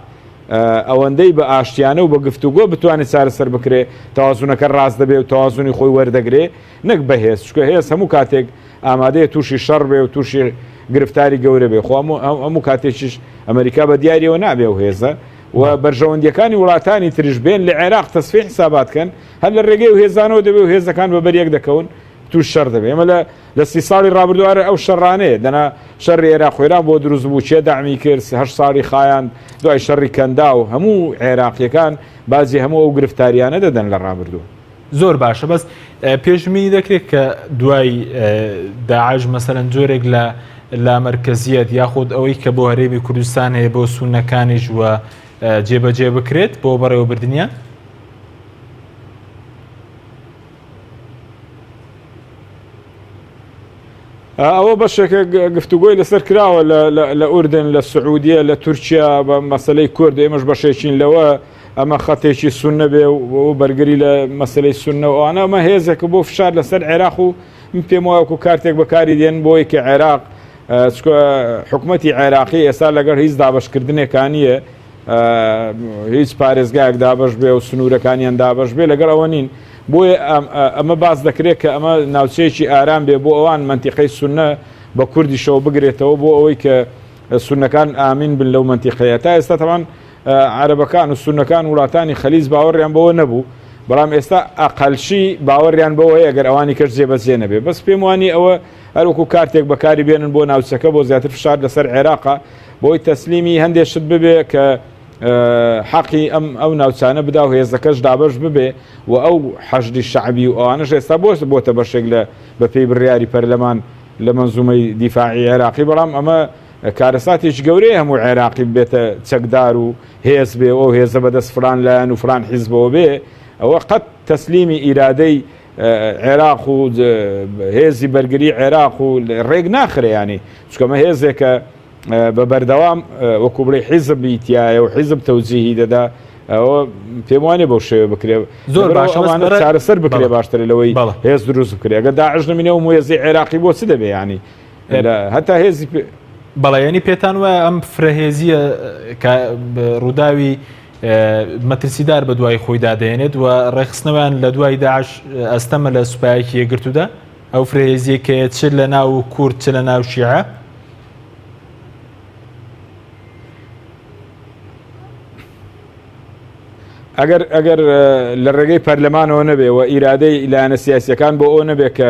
ئەوەندەی بە ئاشتیانە و بە گفتوگۆ بتوانێت چارەسەر بکرێ، تەوازونەکە ڕاست دەبێ و تەوازونی خۆی وەردەگرێ، نەک بە هێز، چکە هێز هەموو کاتێک ئامادەیە تووشی شەڕ بێ و تووشی گرفتاری گەورە بێ. خۆ هەموو کاتێکیش ئەمریکا بە دیاریەوە نابێ و هێزە و بەرژەوەندیەکانی وڵاتانی تریش بێن لە عێراق تەسفیح حساباتکەن، هەر لە ڕێگەی و هێزانەوە دەبێ و هێزەکان بە بەریەک دەکەون توش شەڕ دەبێ. ئێمە لە 30 ساڵی ڕابردووارە ئەو شەڕانەیە دەنا شەڕی عێراق خۆیران بۆ دروست بوو، چێ داعمی کرد، 8 ساڵی خایان دوای شەڕی کەندا و هەموو عێراقیەکان بازی هەموو ئەو گرفتاریانە دەدەن لە ڕابردوو. زۆر باشە، بەس پێشبینی دەکرێت کە دوای داعش مەسەرەن جۆرێک لە مرکزیەت یاخود ئەوەی کە بۆ هەرێمی کوردستان هەیە بۆ سونەکانیش وە جێبەجێ بکرێت بۆ بەڕێوەبردنیە؟ ئەوە بەشێکە گفتوگۆی لەسەر کراوە لە ئوردن، لە سعودیە، لە تورکیا بە مەسلەی کورد، ئێمەش بەشێکین لەوە ئەمە خەتێکی سونە بێ و بەرگری لە مەسلەی سونەوەوانە ئەمە هێزێکە بۆ فشار لەسەر عێراق و من پێم وایە کارتێک بەکاری دێن بۆی کە عێراق حکوومەتی عێراقی ئێستا لەگەر هیچ دابشکردنێکانیە هیچ پارێزگایەک دابش بێ و سنوورەکانیان دابش بێ لەگەر ئەوە نین. بۆیە ئەمە باز دەکرێت کە ئەمە ناوچەیەکی ئارام بێ بۆ ئەوان منتیقەی سونە بە کوردیشەوە بگرێتەوە بۆ ئەوەی کە سونەکان ئامین بن لەو منتیقەیە. تا ئێستا تەمان عەرەبەکان و سونەکان وڵاتانی خەلیج باوەڕیان بەوە نەبوو، بەڵام ئێستا ئەقەلشی باوەڕیان بەوە هەیە ئەگەر ئەوانی کەس جێبەجێ نەبێ. بەس پێم وانی ئەوە هەروەکو کارتێک بەکاری بێنن بۆ ناوچەکە بۆ زیاتر فشار لەسەر عێراقا بۆی تەسلیمی هەندێک شت ببێ کە حەقی ئەو ناوچانە بدا و هێزەکەش دابش ببێ و ئەو حەشدی شعبی و ئەوانەش ئێستا بۆتە بەشێک لە بەپێی بڕیاری پەرلەمان لە مەنزومەی دیفاعی عێراقی. بەڵام ئەمە کارەساتێکی گەورەیە هەموو عێراقی بێتە چەکدار و هێز بێ ئەو هێزە بەدەست فران لایەن و فران حیزبەوە بێ، ئەوە قەت تەسلیمی ئیرادەی عێراق و هێزی بەرگری عێراق و ڕێک ناخرێیانی، چکەمە هێزێکە بە بەردەوام وەکو بڵێ حیزبی تایە و حیزب تەوجیهی دەدا، ئەوە پێم وانێ بەو شێوە بکرێ زۆر باشەوانە چارەسەر بکرێ باشتر لەوەی هێز دروست بکرێ. ئەگە داعش نمینێ و هێزی عێراقی بۆ چ دەبێ ینی هەتا هێزی بەڵێنی پێتان وایە ئەم فرەهێزیە ڕووداوی مەترسیدار بە دوای خۆی دادێنێت و ڕێخستنەوەیان لە دوای داعش ئەستەمە لە سوپایەکی یەکگرتوودا ئەو فرەهێزیەکە چ لە ناو کورد چ لە ناو شیعە؟ ئەگەر لە ڕێگەی پەرلەمانەوە نەبێ و ئیرادەی لایەنە سیاسیەکان بۆ ئەو نەبێ کە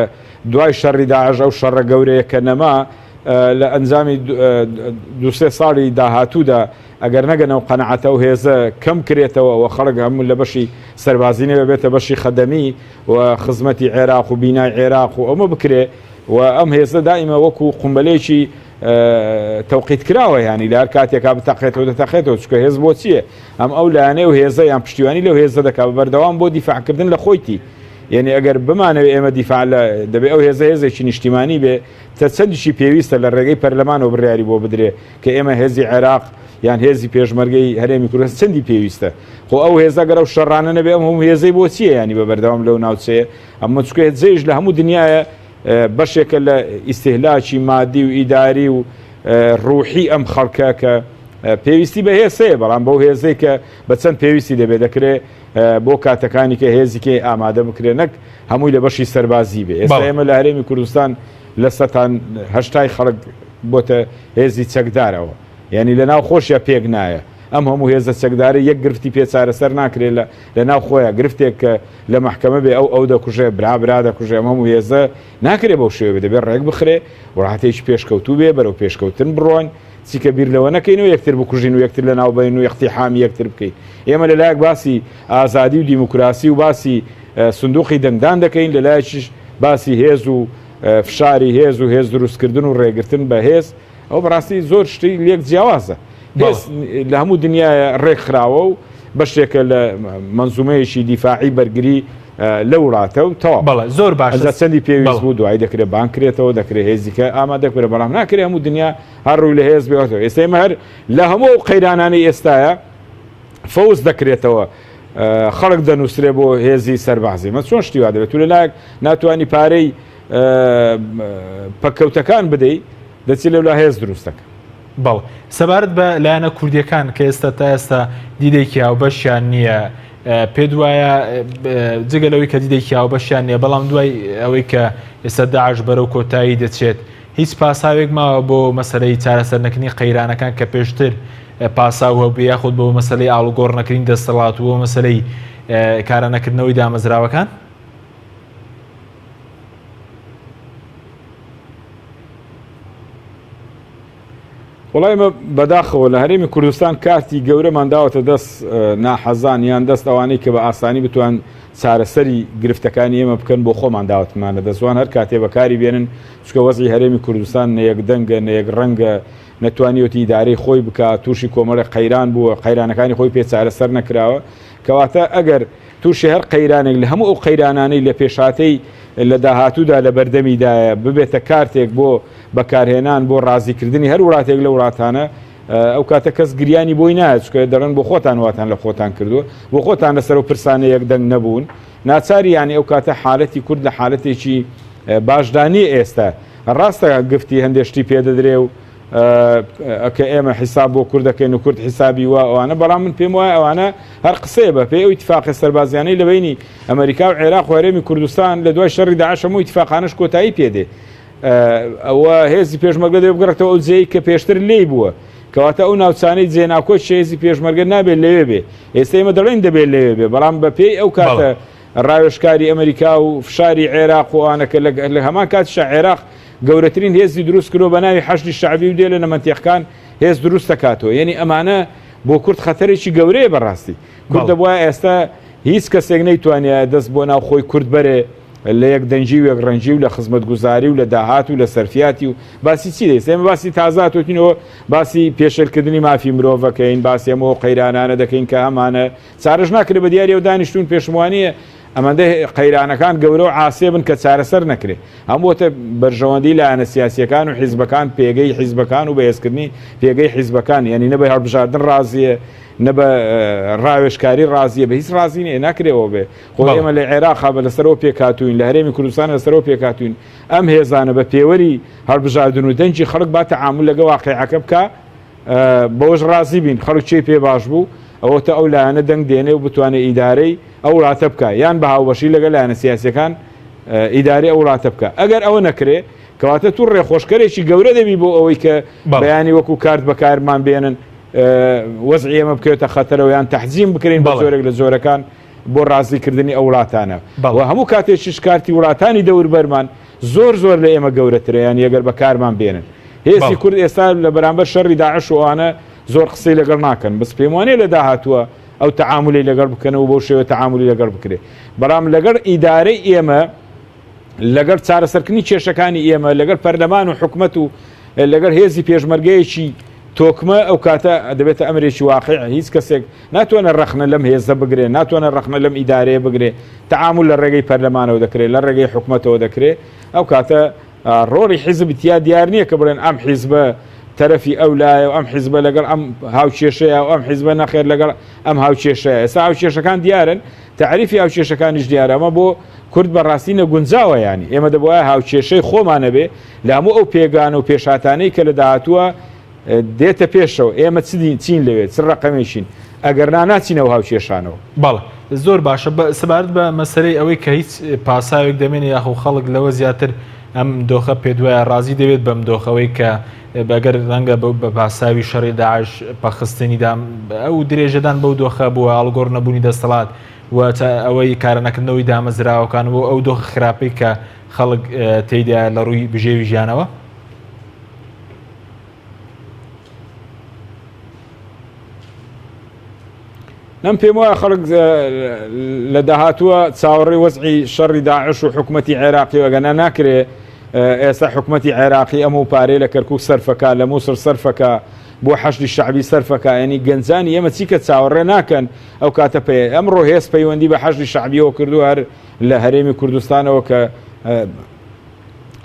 دوای شەڕی داعش ئەو شەڕە گەورەیە کە نەما لە ئەنجامی 2-3 ساڵی داهاتوودا ئەگەر نەگەنەوە قەنەعەتە و هێزە کەم کرێتەوە و خەڵک هەموو لە بەشی سەربازینەوە بێتە بەشی خەدەمی و خزمەتی عێراق و بینای عێراق و ئەمە بکرێ و ئەم هێزە دائیمە وەکو قومبەلێکی تەوقیت کراوە، ینی لە هەر کاتێکا بتەقێتەوە دەتەقێتەوە، چکە هێز بۆ چییە؟ ئەم ئەو لایەنەی و هێزە یان پشتیوانی لەو هێزە دەکات بە بەردەوام بۆ دیفاعکردن لە خۆیتی. یعنی ئەگەر بمانەوە ئێمە دیفاع دەبێ ئەو هێزە هێزێکی نیشتیمانی بێ چەندیشی پێویستە لە ڕێگەی پەرلەمانەوە بڕیاری بۆ بدرێ کە ئێمە هێزی عێراق یان هێزی پێشمەرگەی هەرێمی کوردستان چەندی پێویستە. خۆ ئەو هێزە گەرە و شەڕانە نەبێ ئەم هەموو هێزەی بۆ چییە؟ ینی بە بەردەوام لەو ناوچەیە ئەمە چکە هێزەیش لە هەموو دنیاە بەشێکە لە ئیستیهلاکی مادی و ئیداری و ڕوحی ئەم خەڵکە کە پێویستی بە هێزەیە، بەڵام بەو هێزەی کە بە چەند پێویستی دەبێت دەکرێت بۆ کاتەکانی کە هێزیکە ئامادە بکرێ نەک هەمووی لە بەشی سەربازی بێ. ئێستا ئێمە لە هەرێمی کوردستان لە 180 خەڵک بۆتە هێزی چەکدارەوە، یعنی لە ناو خۆشیە پێک نایە. ئەم هەموو هێزە چەکداری یەک گرفتی پێ چارەسەر ناکرێت لە ناو خۆیە گرفتێک کە لە محکەمە بێ ئەو دەکوژێ برا دەکوژێ ئەم هەموو هێزە ناکرێت بەو شێوە دەبێت ڕێک بخرێ و ڕاتێکی پێشکەوتوو بێ بەرەو پێشکەوتن بڕۆین چیکە بیر لەوە نەکەین و یەکتر بکوژین و یەکتر لە ناوبین و اقتیحامی یەکتر بکەین. ئێمە لەلایەک باسی ئازادی و دیموکراسی و باسی سندوقی دەنگدان دەکەین، لەلایەکیش باسی هێز و فشاری هێز و هێز دروستکردن و ڕێگرتن بە هێز ئەو بەڕاستی زۆر شتی لێک جیاوازە هێز لە هەموو دنیای ڕێکخراوە و بەشێکە لە منزومەیەشی دیفاعی بەرگری لە وڵاتە و تەواو زۆر باش چەندی پێویست بوو دوای دەکرێت بانکرێتەوە دەکرێت هێزیکە ئامادەکرێت بەڵام ناکرێت هەموو دنیا هەڕووی لە هێز بێتەوە ئێستا ئێمە هەر لە هەموو قەیرانانی ئێستاە فەوز دەکرێتەوە خەڵک دەنووسرێ بۆ هێزی سەربازی مە چۆن شتی وا دەبێت تو لەلایەک ناتوانانی پارەی پەکەوتەکان بدەیت دەچی لەولا هێز دروستەکە بەڵ سەبارەت بە لایەنە کوردیەکان کە ئێستا تا ئێستا دیدێکی هاوبەشیان نییە پێ دوایە جگەلەوەی کە دیدێکی هاوبەشیان نییە بەڵام دوای ئەوەی کە ئێستا داعش بەرەو کۆتایی دەچێت هیچ پاساوێک ماوە بۆ مەسەلەی چارەسەرنەکردنی قەیرانەکان کە پێشتر پاساوە بێ یاخود بۆ مەسەلەی ئاڵوگۆڕنەکردنی دەسەڵات و بۆ مەسەلەی کارانەکردنەوەی دامەزراوەکان وڵای ئمە بەداخەوە لە هەرێمی کوردستان کارتی گەورەمان داوەتە دەست ناحەزان یان دەست ئەوانەی کە بە ئاسانی بتوان چارەسەری گرفتەکانی ئێمە بکەن بۆ خۆمان داوەتمانە دەستوان هەر کاتێ بەکاری بێنن چکە وەزی هەرێمی کوردستان نەیەک دەنگە نەیەک ڕەنگە نەتوانیوەتی ئیدارەی خۆی بکات تووشی کۆمەڵی قەیران بووە قەیرانەکانی خۆی پێ چارەسەر نەکراوە کەواتە ئەگەر تووشی هەر قەیرانێک لە هەموو ئەو قەیرانانەی لە پێشاتەی لە داهاتوودا لە بەردەمیدایە ببێتە کارتێک بۆ بەکارهێنان بۆ ڕازیکردنی هەر وڵاتێک لە وڵاتانە ئەو کاتە کەس گریانی بۆی نایەت چکە دەڕن بۆ خۆتان واتان لە خۆتان کردووە بۆ خۆتان لەسەر و پرسانە یەکدەنگ نەبوون ناچاری یانی ئەو کاتە حالەتی کورد لە حالەتێکی باشدانی ئێستا ڕاستە گفتی هەندێشتی پێدەدرێ و کە ئێمە حیساب بۆ کوردەکەین و کورد حیسابی وا ئەوانە بەڵام من پێم وایە ئەوانە هەر قسەیە بە پێ ئەو ئیتفاقی سەربازیانەی لە بینی ئەمریکا و عێراق و هەرێمی کوردستان لە دوای شەڕی داعش هەموو ئیتفاقانەش کۆتایی پێدێ ئەوە هێزی پێشمەرگە دەبێت بگەڕێتەوە ئەو جێی کە پێشتر لێی بووە کەواتە ئەو ناوچانەی جێناکۆچ هێزی پێشمەرگە نابێت لەوێ بێ ئێستا ئێمە دەڵێن دەبێت لەوێ بێ بەڵام بە پێی ئەو کاتە ڕاوێژکاری ئەمریکا و فشاری عێراق و ئەوانەکە لە هەمان کاتیشە عێراق گەورەترین هێزی دروست کردو بە ناوی حەشدی شەعبی و دێ لە نەمەنتیقەکان هێز دروست دەکاتەوە یعنی ئەمانە بۆ کورد خەتەرێکی گەورەیە بەڕاستی کورد دەبووە ئێستا هیچ کەسێک نەیتوانێت دەست بۆ ناو خۆی کورد بەرێ لە یەک دەنجی و یەک ڕەنجی و لە خزمەتگوزاری و لە داهات و لە سەرفیاتی و باسی چی دەیست ئێمە باسی تازاتوتینەوە باسی پێشێلکردنی مافی مرۆڤەکەین باسی ئەمەوە قەیرانانە دەکەین کە هەمانە چارەش ناکرێت بە دیاری و دانیشتون پێشموانیە ئەمەندە قەیرانەکان گەورە و عاسێ بن کە چارەسەر نەکرێت هەمووتە بەرژەوەندی لایەنە سیاسیەکان و حیزبەکان پێگەی حیزبەکان و بەهێزکردنی پێگەی حیزبەکان یعنی نە بە هەڵبژاردن ڕازیە نە بە ڕاوێژکاری ڕازیە بە هیچ ڕازی نێ ناکرێەوە بێ خۆ ئێمە لە عێراق بە لەسەرەوە پێکاتوین لە هەرێمی کوردستان لەسەرەوە پێکاتوین ئەم هێزانە بە پێوەری هەڵبژاردن و دەنجی خەڵک با تەعامل لەگە واقعیەکە بکە بەوەش ڕازی بین خەڵک چی پێ باش بوو ئەوەتە ئەو لایەنە دەنگ دێنێ و بتوانێت ئیدارەی ئەو وڵاتە بکە یان بە هاوبەشی لەگە لایەنە سیاسیەکان ئیداری ئەو وڵاتە بکە ئەگەر ئەوە نەکرێ کەواتە تو ڕێخۆشکەرێکی گەورە دەبی بۆ ئەوەی کە بەیانی وەکو کارت بەکارمان بێنن وەزعی ئێمە بکەوێتە خەتەرەوە یان تەحجیم بکرین بە زۆرێک لە زۆرەکان بۆ ڕازیکردنی ئەو وڵاتانە و هەموو کاتێکیش کارتی وڵاتانی دەوربەرمان زۆر زۆر لە ئێمە گەورەترە یان یەگەر بەکارمان بێنن هێزی کورد ئێستا لە بەرامبەر شەڕی داعش و ئەوانە زۆر قسەی لەگەڵ ناکەن بەس پێم وانێ لە داهاتووە ئەو تەعاملی لەگەڵ بکەنەوە بۆ شێوە تەعاملی لەگەڵ بکرێ بەڵام لەگەڵ ئیدارەی ئێمە لەگەڵ چارەسەرکردنی کێشەکانی ئێمە لەگەڵ پەرلەمان و حکومەت و لەگەڵ هێزی پێشمەرگەیەکی تۆکمە ئەو کاتە دەبێتە ئەمرێکی واقع هیچ کەسێک ناتوانە ڕەخنە لەم هێزە بگرێ ناتوانە ڕەخنە لەم ئیدارەیە بگرێ تەعامل لە ڕێگەی پەرلەمانەوە دەکرێت لە ڕێگەی حکومەتەوە دەکرێت ئەو کاتە ڕۆڵی حیزبتیا دیار نییە کە بڵێن ئەم حیزبە تەرەفی ئەو لایە و ئەم حیزبە لەگەڵ ئەم هاوچێشەیە و ئەم حیزبە نەخێر لەگەڵ ئەم هاوچێشەیە ئێستا هاوچێشەکان دیارن تعریفی هاوچێشەکانیش دیارە ئەمە بۆ کورد بەڕاستی نەگونجاوە ینی ئێمە دەبواە هاوچێشەی خۆمانە بێ لە هەموو ئەو پێگان و پێشاتانەی کە لە داهاتووە دێتە پێشەوە ئێمە چین لەوێت چ ڕقەمێشین ئەگەر ناچینەوە هاوچێشانەوە بەڵێ زۆر باشە سەبارەت بە مەسەرەی ئەوەی کە هیچ پاساوێک دەمێنێ یاخۆ خەڵک لەوە زیاتر ئەم دۆخە پێ دوایە ڕازی دەوێت بەم دۆخەوەی کە بەگەر ڕەنگە بە پاساوی شەڕی داعش پەخستنیدا ئەو درێژەدان بەو دۆخە بووە ئاڵگۆڕ نەبوونی دەسەڵات و ئەوەی کارەنەکردنەوەی دامەزراوەکان بۆ ئەو دۆخە خراپەی کە خەڵک تێیدا لە ڕووی بژێوی ژیانەوە نم پێم وایە خەڵک لە داهاتووە چاوەڕێی وەزعی شەڕی داعش و حکوومەتی عێراقی وەگەنا ناکرێ ئێستا حکوومەتی عێراقی ئەم و پارەی لە کەرکووک سەرفەکە لە مووسڵ سەرفەکە بۆ حەشدی شعبی سەرفەکە ینی گەنجانی ئێمە چیکە چاوەڕێ ناکەن ئەو کاتە پێ ئەمڕۆ هێز پەیوەندی بە حەشدی شعبیەوە کردو هەر لە هەرێمی کوردستانەوە کە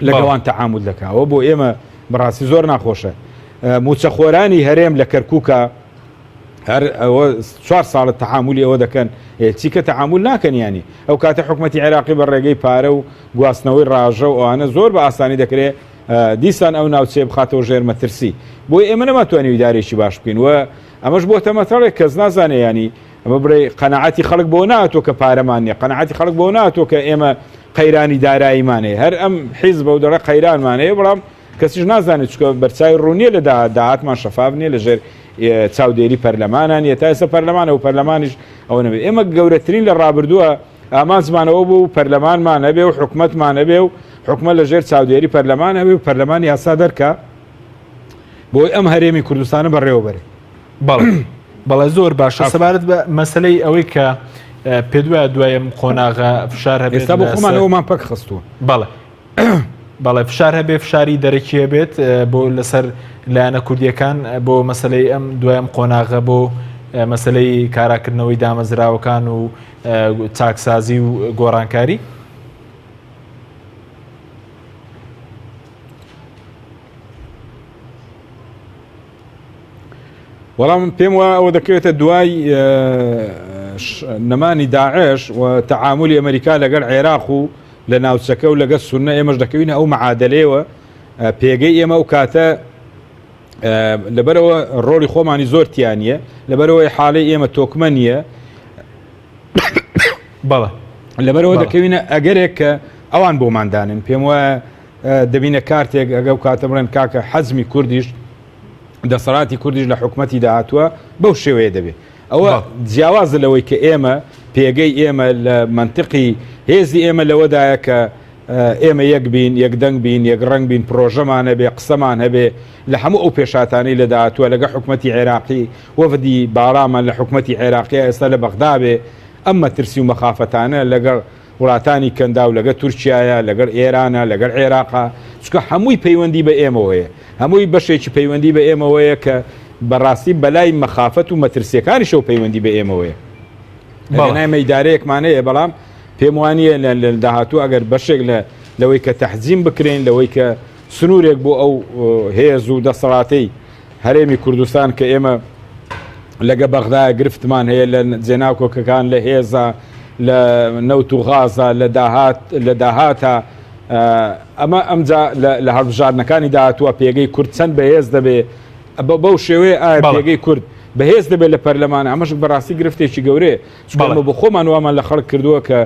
لەگەوان تەعامل دەکەوە بۆ ئێمە بەڕاستی زۆر ناخۆشە موچەخۆرانی هەرێم لە کەرکووکە هەر ئەوە 4 ساڵت تەعاملی ئەوە دەکەن چیکە تەعامل ناکەن ینی ئەو کاتە حکوومەتی عێراقی بە ڕێگەی پارە و گواستنەوەی ڕاژە و ئەوانە زۆر بە ئاسانی دەکرێت دیسان ئەو ناوچێ بخاتەوە ژێرمەترسی بۆی ئێمە نەماتوانێت ویدارێکی باش بکەین و ئەمەش بۆ تەمەتەڵێک کەس نازانێ ینی ئەمە بڕێ قەنەعەتی خەڵک بۆ ناتۆ کە پارەمان نیە قەنەعەتی خەڵک بۆ ناتۆ کە ئێمە قەیرانی داراییمانەیە هەر ئەم حیزب بە دەڕە قەیرانمانەیە بەڵام کەسیش نازانێت چکە بەرچاوی ڕوونیە لە داهاتمان شەفاف نیە لەژێر چاودێری پەرلەمانان تا ئێستا پەرلەمانە و پەرلەمانیش ئەوە نەبێت ئێمە گەورەترین لە ڕابردووە ئامانجمانەوە بوو پەرلەمانمان نەبێ و حکوومەتمان نەبێ و حکوومەت لەژێر چاودێری پەرلەمان هەبێ و پەرلەمانی یاسا دەرکە بۆی ئەم هەرێمی کوردستانە بەڕێوەبەرێ بەڵێ زۆر باشە سەبارەت بە مەسلەی ئەوەی کە پێ دوایە قۆناغە فشار هەبێت ئێستا بۆ خۆمان ئەومان پەک خستووە بەڵێ فشار هەبێ فشاری دەرەکیە بێت بۆ لەسەر لایەنە کوردیەکان بۆ مەسلەی ئەم دوایەم قۆناغە بۆ مەسلەی کاراکردنەوەی دامەزراوەکان و چاکسازی و گۆڕانکاری وەڵام پێم وایە ئەوە دەکەوێتە دوای نەمانی داعش و تەعاملی ئەمریکا لەگەڵ عێراق و لە ناوچەکە و لەگەڵ سونە ئێمەش دەکەوینە ئەو مەعادلەیەوە پێگەی ئێمە ئەو کاتە لەبەرەوە ڕۆڵی خۆمانی زۆر تیانە لەبەرەوەی حاڵی ئێمە تۆکمە نییە لەبەرەوە دەکەوینە ئەگەرێک کە ئەوان بۆماندانن پێم وایە دەبینە کارتێک ئەگە و کاتە بڵێن کاکە حەزمی کوردیش دەسەڵاتی کوردیش لە حکوومەتی داهاتووە بەو شێوەیە دەبێت ئەوە جیاوازە لەوەی کە ئێمە پێگەی ئێمە لە منطقی هێزی ئێمە لەوەدایە کە ئێمە یەک بین یەک دەنگ بین یەک ڕنگ بین پرۆژەمان هەبێ قسەمان هەبێ لە هەموو ئەو پێشاتانەی لە داهاتووە لەگە حکوومەتی عێراقی وەفدی باڕامان لە حکوومەتی عێراقی ئێستا لە بەغدابێ ئەم مەترسی و مەخافەتانە لەگەڵ وڵاتانی کەندا و لەگە تورکیایە لەگەڵ ئێرانە لەگەڵ عێراقا چکە هەمووی پەیوەندی بە ئێمەوەیە هەمووی بەشێکی پەیوەندی بە ئێمەوەیە کە بەڕاستی بەلای مەخافەت و مەترسیەکانی شەو پەیوەندی بە ئێمەوەیە نامە ئیدارەیەکمانەیە بەڵام پێم وانیە لە داهاتوو ئەگەر بەشێک لەوەی کە تەحزیم بکرێن لەوەی کە سنوورێک بۆ ئەو هێز و دەسەڵاتەی هەرێمی کوردستان کە ئێمە لەگە بەغدایە گرفتمان هەیە لە جێناوکۆکەکان لە هێزە لە نەوت و غازە لە داهاتە ئەمە ئەمجا لە هەڵبژاردنەکانی داهاتووە پێگەی کورد چەند بەهێز دەبێ بەو شێوەیە ئایا پێگەی کورد بەهێز دەبێت لە پەرلەمانە ئەمەش بەڕاستی گرفتێکی گەورەیە چکەمە بۆ خۆمان وامان لە خەڵک کردووە کە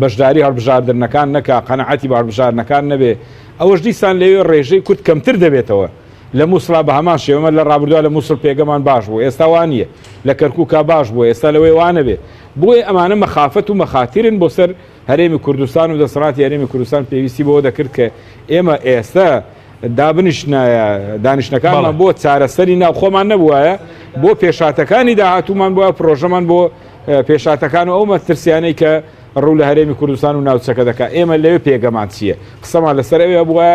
بەشداری هەڵبژاردنەکان نەکا قەنەعەتی بە هەڵبژاردنەکان نەبێ ئەوەش دیسان لەوێ ڕێژەی کورد کەمتر دەبێتەوە لە مووسڵا بە هەمان شێوەمە لە ڕابردووە لە مووسڵ پێگەمان باش بوو ئێستا وانە لە کەرکووکا باش بوو ئێستا لەوەی وانە بێ بۆی ئەمانە مەخافەت و مەخاتیرن بۆ سەر هەرێمی کوردستان و دەسەڵاتی هەرێمی کوردستان پێویستی بەوە دەکرد کە ئێمە ئێستا دانیشتەکانمان بۆ چارەسەری ناو خۆمان نەبووایە بۆ پێشاتەکانی داهاتوومان بووە پرۆژەمان بۆ پێشاتەکان و ئەو مەترسیانەی کە ڕوو لە هەرێمی کوردستان و ناوچەکە دەکات ئێمە لەوێ پێگەمان چییە قسەمان لەسەر ئەوێ بووە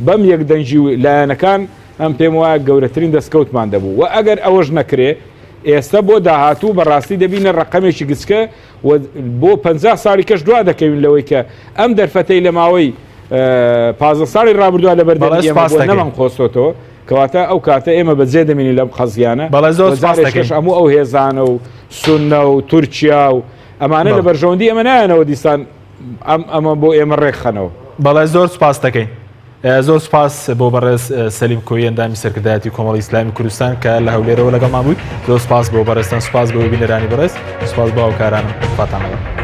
بەم یەک دەنجی و لایەنەکان ئەم پێم وایە گەورەترین دەستکەوتمان دەبوو و ئەگەر ئەوەش نەکرێ ئێستا بۆ داهاتوو بەڕاستی دەبینە ڕقەمێکی گچکە بۆ 50 ساڵی کەش دوا دەکەوین لەوەی کە ئەم دەرفەتەی لە ماوەی 15 ساڵی ڕابردووە لە بەردەست نەمەم خۆستۆتەوە کەواتە ئەو کاتە ئێمە بەجێ دەمینی لەم خەزیانە هەموو ئەو هێزانە و سونە و تورکیا و ئەمانە لە بەرژەوەندی ئەمە نایەنەوە دیسان ئەمە بۆ ئێمە ڕێکخەنەوە بەڵێ زۆر سپاس دەکەین زۆر سپاس بۆ بەڕێز سەلیم کۆیی ئەندامی سەرکردایەتی کۆمەڵی ئیسلامی کوردستان کە لە هەولێرەوە لەگەڵمان بووی زۆر سپاس بۆ بەڕێستان سپاس بۆ بینەرانی بەڕێز سپاس بۆ هاوکارانم فاتانەوە